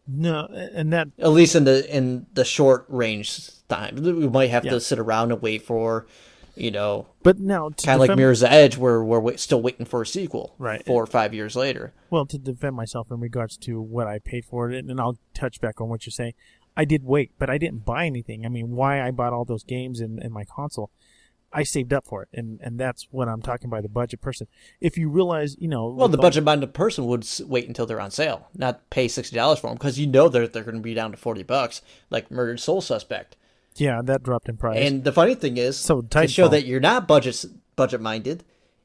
No, and that... At least in the short range time. We might have to sit around and wait for... but now kind of like Mirror's Edge, where we're still waiting for a sequel, right? 4 or 5 years later. Well, to defend myself in regards to what I paid for it, and I'll touch back on what you're saying. I did wait, but I didn't buy anything. I mean, why I bought all those games in my console, I saved up for it, and that's what I'm talking by the budget person. If you realize, well, the budget-minded person would wait until they're on sale, not pay $60 for them, because they're going to be down to $40, like Murdered Soul Suspect. Yeah, that dropped in price. And the funny thing is, to show that you're not budget-minded,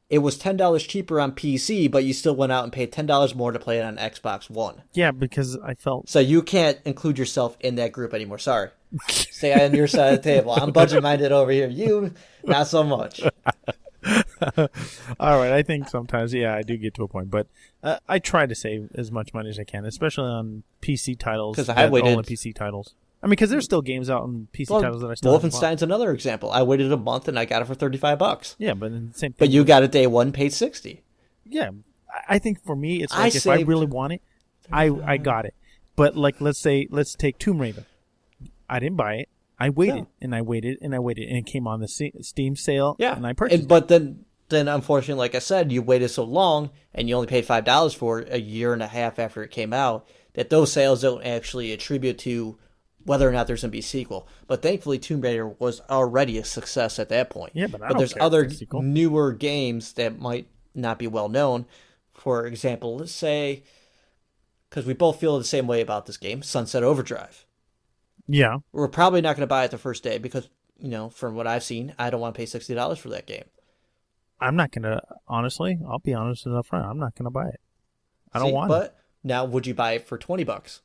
it was $10 cheaper on PC, but you still went out and paid $10 more to play it on Xbox One. Yeah, because I felt... So you can't include yourself in that group anymore. Sorry. Stay on your side of the table. I'm budget-minded over here. You, not so much. All right, I think sometimes, I do get to a point. But I try to save as much money as I can, especially on PC titles. Because I waited... Only PC titles. I mean, because there's still games out on PC titles that I still Wolfenstein's another example. I waited a month and I got it for $35. Yeah, but the same thing. But you got it day one, paid $60. Yeah, I think for me, it's like if I really want it, I got it. But like, let's take Tomb Raider. I didn't buy it. I waited and I waited and I waited, and it came on the Steam sale. Yeah, and I purchased. But then unfortunately, like I said, you waited so long and you only paid $5 for it a year and a half after it came out that those sales don't actually attribute to whether or not there's going to be a sequel. But thankfully, Tomb Raider was already a success at that point. Yeah, but there's other newer games that might not be well known. For example, let's say, because we both feel the same way about this game, Sunset Overdrive. Yeah. We're probably not going to buy it the first day because, from what I've seen, I don't want to pay $60 for that game. I'm not going to, honestly, I'll be honest and upfront, I'm not going to buy it. I don't want it. But now, would you buy it for $20?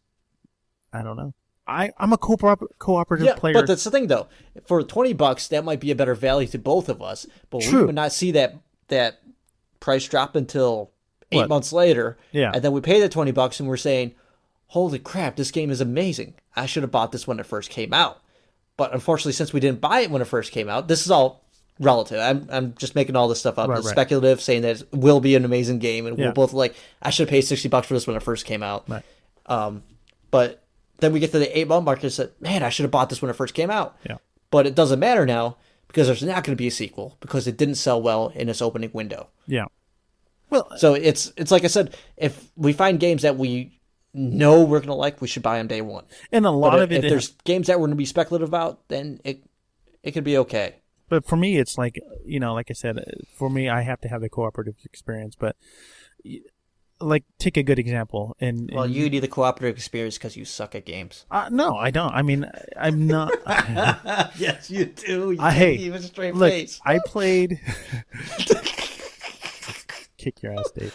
I don't know. I'm a cooperative Yeah, player. but that's the thing, though. For $20, that might be a better value to both of us. But True. we would not see that price drop until 8 What? months later. Yeah. And then we pay the $20 and we're saying, holy crap, this game is amazing. I should have bought this when it first came out. But unfortunately, since we didn't buy it when it first came out, this is all relative. I'm just making all this stuff up. Right, It's right. speculative, saying that it will be an amazing game. And Yeah. we're both like, I should have paid $60 for this when it first came out. Right. But then we get to the 8-month mark and said, man, I should have bought this when it first came out. Yeah. But it doesn't matter now because there's not going to be a sequel because it didn't sell well in its opening window. Yeah. Well, So it's like I said, if we find games that we know we're going to like, we should buy them day one. and a lot But of it. if there's games that we're going to be speculative about, then it could be okay. But for me, it's like, like I said, for me, I have to have the cooperative experience. But like, take a good example. Well, you need the cooperative experience because you suck at games. No, I don't. I mean, I'm not. Yes, you do. You Hey, even straight look, face. I played. Kick your ass, Dave.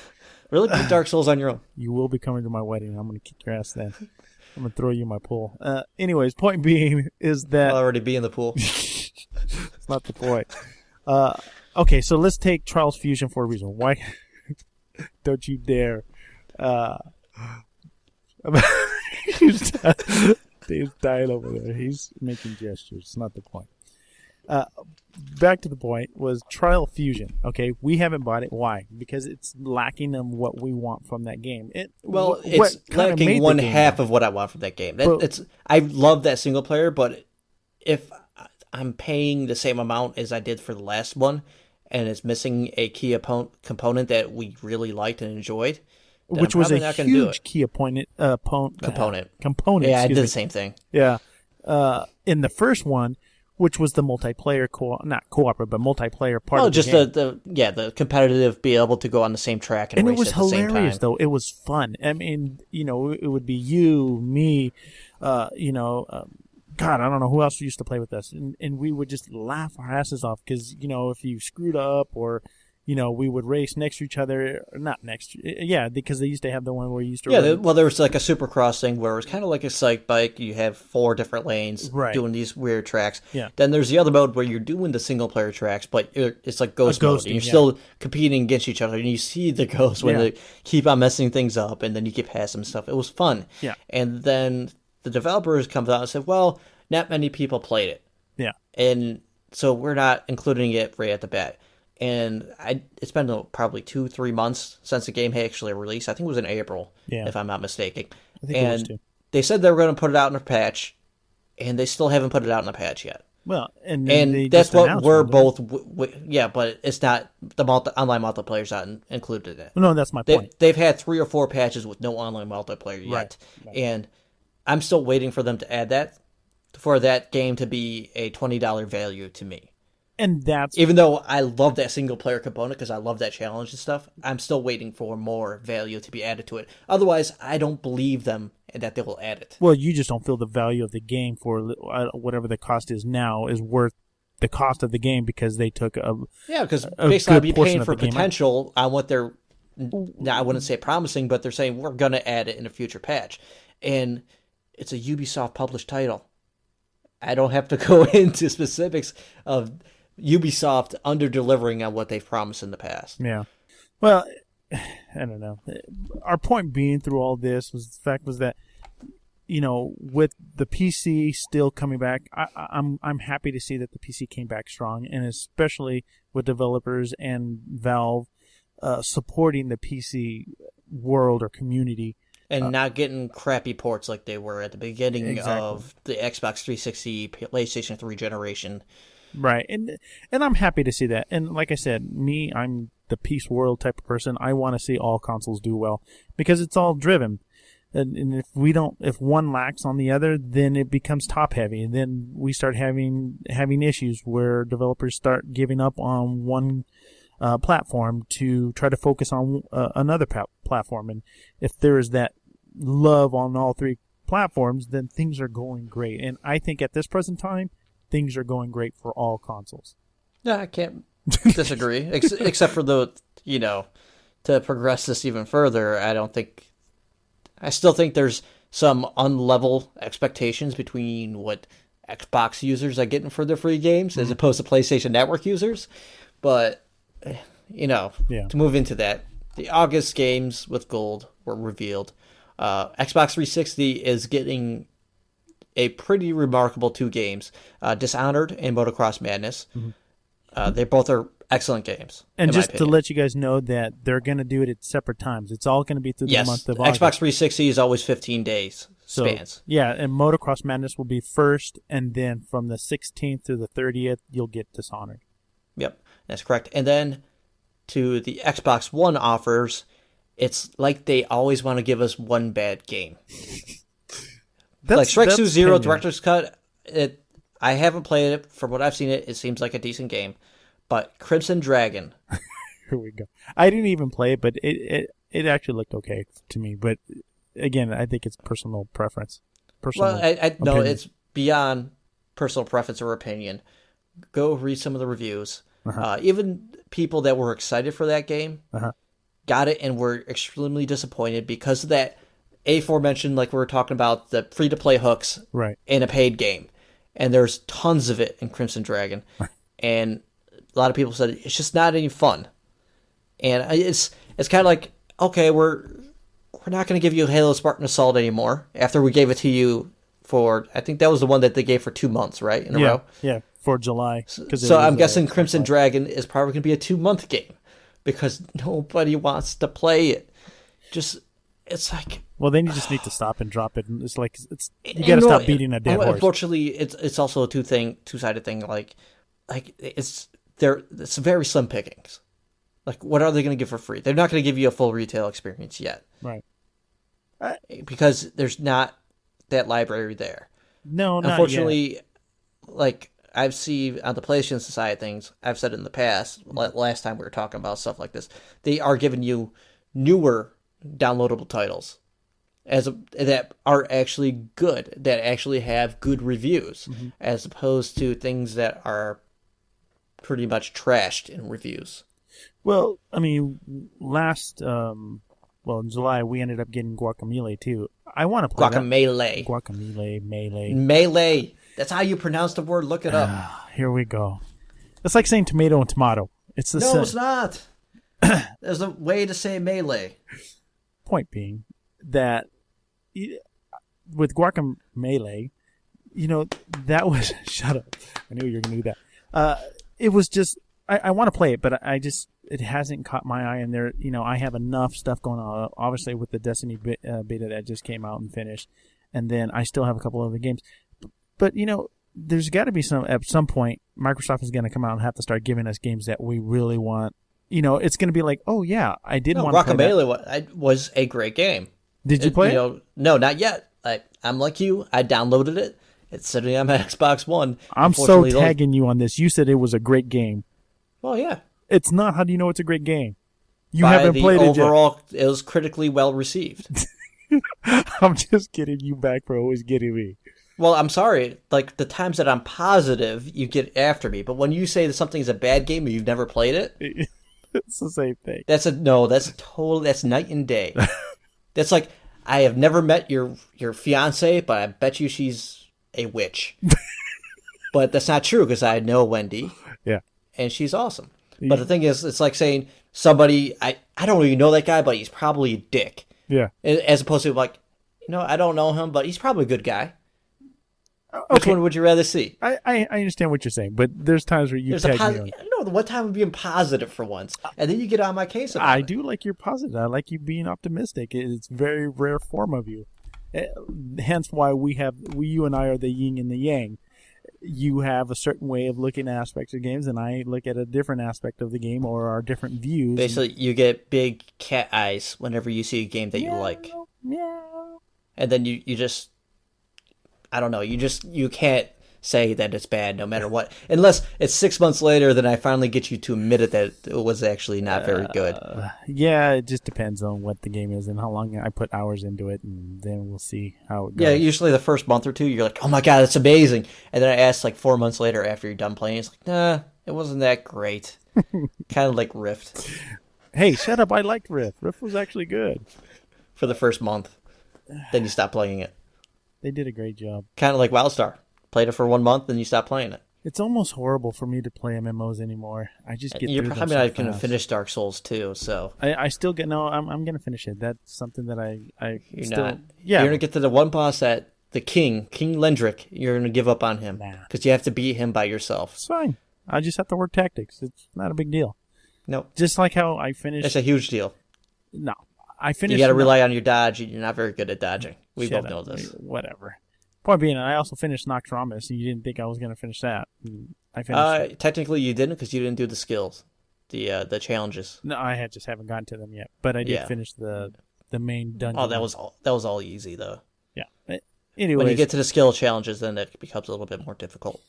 Really beat Dark Souls on your own. You will be coming to my wedding. I'm going to kick your ass then. I'm going to throw you in my pool. Anyways, point being is that I'll already be in the pool. it's not the point. Okay, so let's take Trials Fusion for a reason. Why don't you dare? Dave's dying over there. He's making gestures. It's not the point. Back to the point was Trial Fusion. Okay, we haven't bought it. Why? Because it's lacking in what we want from that game. It's what kinda made lacking the one game, half though? of what I want from that game. But- I love that single player, but if I'm paying the same amount as I did for the last one, and it's missing a key component that we really liked and enjoyed, then which I'm was probably a not gonna do huge it. key Component. Component. Yeah, I excuse did me. the same thing. Yeah. In the first one, which was the multiplayer not cooperative, but multiplayer part Oh, of the just game. the competitive, be able to go on the same track and And it race was at the same hilarious, time. though. It was fun. I mean, it would be you, me, God, I don't know who else used to play with us. And we would just laugh our asses off because, if you screwed up or, we would race next to each other. Not next. Yeah, because they used to have the one where you used to run. There was like a supercross thing where it was kind of like a psych bike. You have 4 different lanes Right. doing these weird tracks. Yeah. Then there's the other mode where you're doing the single player tracks, but it's like ghost mode. ghosting, And you're yeah. still competing against each other, and you see the ghosts when Yeah. they keep on messing things up, and then you get past them and stuff. It was fun. Yeah. And then the developers comes out and said, well, not many people played it. Yeah. And so we're not including it right at the bat. And it's been probably 2-3 months since the game had actually released. I think it was in April, Yeah. if I'm not mistaken. I think it was too. They said they were going to put it out in a patch, and they still haven't put it out in a patch yet. Well, and And they that's just what announced we're one, didn't both. Yeah, but it's not the online multiplayer's not included in it. they? No, that's my point. They've had 3 or 4 patches with no online multiplayer yet, Right. and I'm still waiting for them to add that for that game to be a $20 value to me. And that's Even though I love that single player component because I love that challenge and stuff, I'm still waiting for more value to be added to it. Otherwise, I don't believe them that they will add it. well, you just don't feel the value of the game for whatever the cost is now is worth the cost of the game because they took a Yeah, because a basically I'd good be portion paying of for the game out. potential on what they're, now I wouldn't say promising, but they're saying we're going to add it in a future patch. And it's a Ubisoft published title. I don't have to go into specifics of Ubisoft under-delivering on what they've promised in the past. Yeah. Well, I don't know. Our point being through all this was the fact was that, with the PC still coming back, I'm happy to see that the PC came back strong, and especially with developers and Valve supporting the PC world or community. And not getting crappy ports like they were at the beginning Exactly. of the Xbox 360, PlayStation 3 generation. Right, and I'm happy to see that. And like I said, I'm the peace world type of person. I want to see all consoles do well because it's all driven. And if one lacks on the other, then it becomes top heavy, and then we start having issues where developers start giving up on one platform to try to focus on another platform. And if there is that love on all 3 platforms, then things are going great. And I think at this present time, things are going great for all consoles. Yeah, I can't disagree. Except for to progress this even further, I still think there's some unlevel expectations between what Xbox users are getting for their free games as opposed to PlayStation Network users. But, to move into that, the August games with gold were revealed. Xbox 360 is getting a pretty remarkable 2 games, Dishonored and Motocross Madness. They both are excellent games. And just to let you guys know that they're going to do it at separate times. It's all going to be through the month of August. Xbox 360 is always 15 days spans. Yeah, and Motocross Madness will be first, and then from the 16th to the 30th, you'll get Dishonored. Yep, that's correct. And then to the Xbox One offers, it's like they always want to give us one bad game. Like Strike 2 Zero Director's Cut, I haven't played it. From what I've seen, it seems like a decent game. But Crimson Dragon. Here we go. I didn't even play it, but it actually looked okay to me. But again, I think it's personal preference. No, it's beyond personal preference or opinion. Go read some of the reviews. Even people that were excited for that game got it and were extremely disappointed because of that aforementioned, like we were talking about, the free-to-play hooks in a paid game. And there's tons of it in Crimson Dragon. And a lot of people said it's just not any fun. And it's kind of like, okay, we're not going to give you Halo Spartan Assault anymore after we gave it to you for, I think that was the one that they gave for 2 months, right, in a row? Yeah, for July. So I'm guessing Crimson Dragon is probably going to be a 2-month game because nobody wants to play it. It's like... Well, then you just need to stop and drop it. It's like, you got to stop beating a dead horse. Unfortunately, it's also a two-sided thing. Like it's very slim pickings. Like, what are they going to give for free? They're not going to give you a full retail experience yet. Right. Because there's not that library there. No, not unfortunately, yet. Like I've seen on the PlayStation side of things, I've said it in the past, last time we were talking about stuff like this, they are giving you newer downloadable titles that are actually good, that actually have good reviews, as opposed to things that are pretty much trashed in reviews. Well, I mean, in July, we ended up getting Guacamelee, too. I want to play Guacamelee. Guacamelee. Melee. That's how you pronounce the word. Look it up. Here we go. It's like saying tomato and tomato. It's the same. It's not. There's a way to say melee. Point being that with Guacamelee, that was... Shut up. I knew you were going to do that. It was just... I want to play it, but it hasn't caught my eye. And there, I have enough stuff going on, obviously, with the Destiny beta that just came out and finished. And then I still have a couple other games. But, there's got to be at some point, Microsoft is going to come out and have to start giving us games that we really want. It's going to be like, oh, yeah, I did want to play that. Guacamelee was a great game. Did you play it? No, not yet. I'm like you. I downloaded it. It's sitting on my Xbox One. I'm so tagging you on this. You said it was a great game. Well, yeah. It's not. How do you know it's a great game? You haven't played it yet. Overall, it was critically well received. I'm just getting you back for always getting me. Well, I'm sorry. Like, the times that I'm positive, you get after me. But when you say that something's a bad game and you've never played it... It's the same thing. That's night and day. That's like, I have never met your fiance, but I bet you she's a witch. But that's not true, because I know Wendy. Yeah. And she's awesome. But the thing is, it's like saying somebody, I don't even know that guy, but he's probably a dick. Yeah. As opposed to like, I don't know him, but he's probably a good guy. Which one would you rather see? I understand what you're saying, but there's times where you tag me on. No, one time I'm being positive for once, and then you get on my case about it. I do like you're positive. I like you being optimistic. It's a very rare form of you. Hence why you and I are the yin and the yang. You have a certain way of looking at aspects of games, and I look at a different aspect of the game or our different views. Basically, you get big cat eyes whenever you see a game that you like. Yeah. And then you just... I don't know. You can't say that it's bad no matter what. Unless it's 6 months later, then I finally get you to admit it that it was actually not very good. Yeah, it just depends on what the game is and how long I put hours into it, and then we'll see how it goes. Yeah, usually the first month or two, you're like, oh my god, it's amazing. And then I ask like 4 months later after you're done playing, it's like, nah, it wasn't that great. Kind of like Rift. Hey, shut up. I liked Rift. Rift was actually good. For the first month. then you stop playing it. They did a great job. Kind of like WildStar. Played it for 1 month, then you stop playing it. It's almost horrible for me to play MMOs anymore. I just get You're through them probably so not going to fast. finish Dark Souls 2, so... I still get... No, I'm going to finish it. That's something that You're still... not. Yeah. You're going to get to the one boss at the King Lendrick. You're going to give up on him. Because you have to beat him by yourself. It's fine. I just have to work tactics. It's not a big deal. No. Just like how I finished... It's a huge deal. No. I finished... You got to rely on your dodge. You're not very good at dodging. We both know this. Whatever. Point being, I also finished Nocturamus, and you didn't think I was going to finish that. I finished. Technically, you didn't because you didn't do the skills, the challenges. No, I just haven't gotten to them yet. But I did finish the main dungeon. Oh, that was all easy though. Yeah. Anyway, when you get to the skill challenges, then it becomes a little bit more difficult.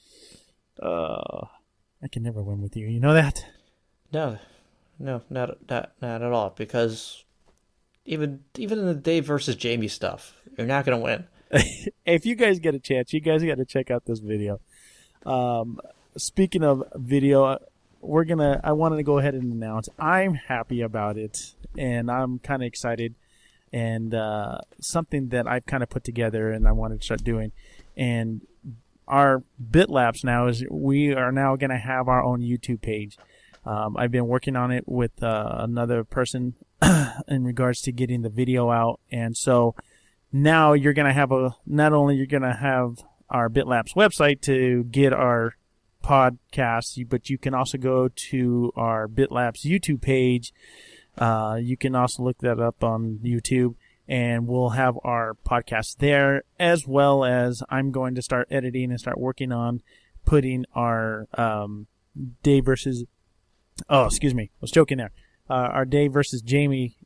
I can never win with you. You know that? No, not at all. Because even in the Dave versus Jamie stuff, you're not going to win. If you guys get a chance, you guys got to check out this video. Speaking of video, I wanted to go ahead and announce I'm happy about it, and I'm kind of excited, and something that I've kind of put together and I wanted to start doing. And our BitLapse now is we are now going to have our own YouTube page. I've been working on it with another person in regards to getting the video out, and so now you're going to have not only you're going to have our BitLapse website to get our podcasts, but you can also go to our BitLapse YouTube page. You can also look that up on YouTube, and we'll have our podcast there, as well as I'm going to start editing and start working on putting our Dave versus... Oh, excuse me. I was joking there. Our Dave versus Jamie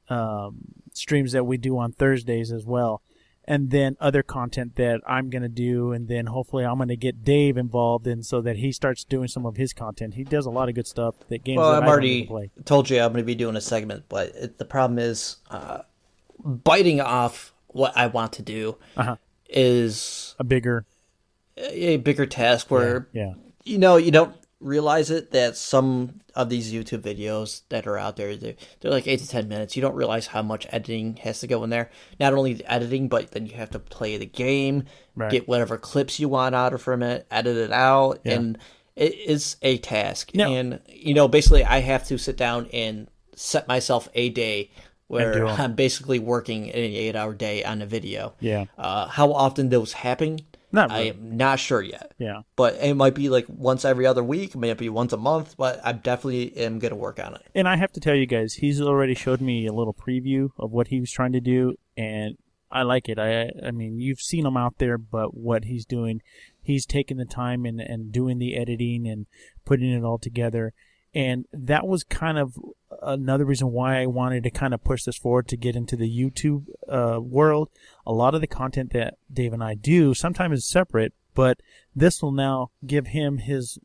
streams that we do on Thursdays as well. And then other content that I'm going to do, and then hopefully I'm going to get Dave involved in so that he starts doing some of his content. He does a lot of good stuff. That games well, that I've I already play. Told you I'm going to be doing a segment, but the problem is biting off what I want to do is a bigger task where you don't realize it that some of these YouTube videos that are out there, they're like 8 to 10 minutes. You don't realize how much editing has to go in there. Not only the editing, but then you have to play the game, get whatever clips you want out of from it, edit it out, and it is a task. No. And basically I have to sit down and set myself a day where I'm basically working an 8-hour day on a video. How often those happen, not really. I am not sure yet. But it might be like once every other week, it might be once a month, but I definitely am going to work on it. And I have to tell you guys, he's already showed me a little preview of what he was trying to do, and I like it. I mean, you've seen him out there, but what he's doing, he's taking the time and doing the editing and putting it all together. And that was kind of another reason why I wanted to kind of push this forward to get into the YouTube world. A lot of the content that Dave and I do sometimes is separate, but this will now give him his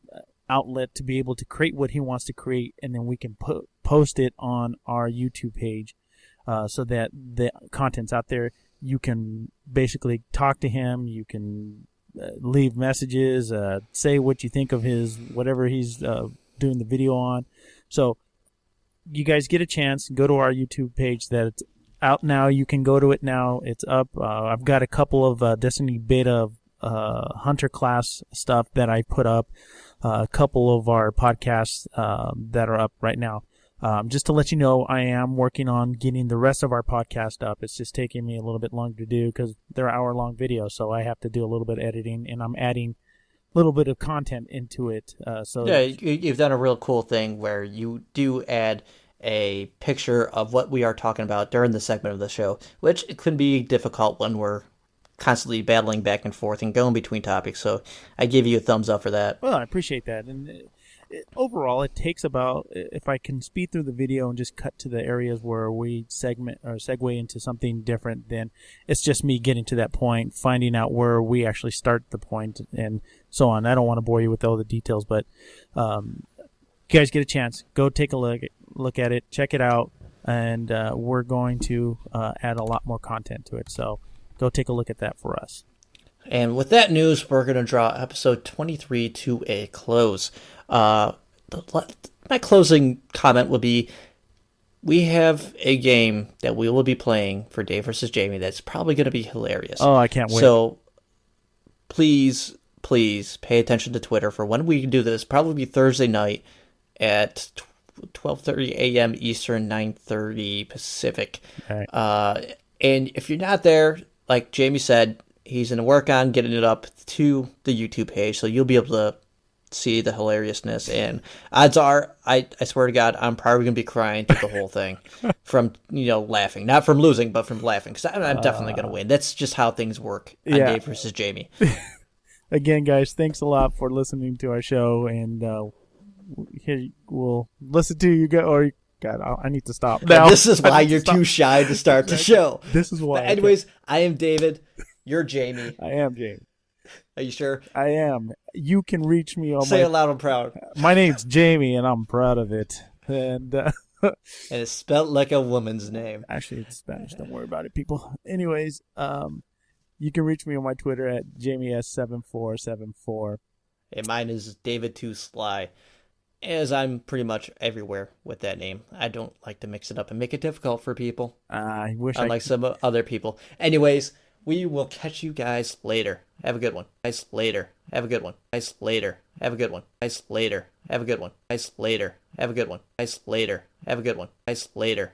outlet to be able to create what he wants to create, and then we can post it on our YouTube page so that the content's out there. You can basically talk to him. You can leave messages, say what you think of his whatever he's doing the video on. So you guys get a chance, go to our YouTube page. That's out now. You can go to it now. It's up. I've got a couple of Destiny beta hunter class stuff that I put up, a couple of our podcasts that are up right now. Just to let you know, I am working on getting the rest of our podcast up. It's just taking me a little bit longer to do because they're hour-long videos, so I have to do a little bit of editing, and I'm adding little bit of content into it. You've done a real cool thing where you do add a picture of what we are talking about during the segment of the show, which it can be difficult when we're constantly battling back and forth and going between topics. So I give you a thumbs up for that. Well, I appreciate that. And overall, it takes about, if I can speed through the video and just cut to the areas where we segment or segue into something different, then it's just me getting to that point, finding out where we actually start the point and so on. I don't want to bore you with all the details, but you guys get a chance, go take a look at it, check it out, and we're going to add a lot more content to it. So go take a look at that for us. And with that news, we're going to draw episode 23 to a close. My closing comment would be, we have a game that we will be playing for Dave versus Jamie that's probably going to be hilarious. Oh, I can't wait. So please pay attention to Twitter for when we can do this. Probably be Thursday night at 12:30 a.m. Eastern, 9:30 Pacific. Okay. And if you're not there, like Jamie said, he's going to work on getting it up to the YouTube page, so you'll be able to see the hilariousness. And odds are, I swear to God, I'm probably going to be crying through the whole thing from, laughing. Not from losing, but from laughing, because I'm definitely going to win. That's just how things work on Dave versus Jamie. Again, guys, thanks a lot for listening to our show, and here we'll listen to you go. Or God, I need to stop now. This is why you're too shy to start the show. This is why. But anyways, I am David. You're Jamie. I am Jamie. Are you sure? I am. You can reach me on Say it loud and proud. My name's Jamie, and I'm proud of it. And and it's spelled like a woman's name. Actually, it's Spanish. Don't worry about it, people. Anyways, you can reach me on my Twitter at JamieS7474. And mine is David2Sly, as I'm pretty much everywhere with that name. I don't like to mix it up and make it difficult for people. I wish unlike some other people. Anyways, we will catch you guys later. Have a good one. Guys, later. Have a good one. Guys, later. Have a good one. Guys, later. Have a good one. Guys, later. Have a good one. Guys, later. Have a good one. Guys, later.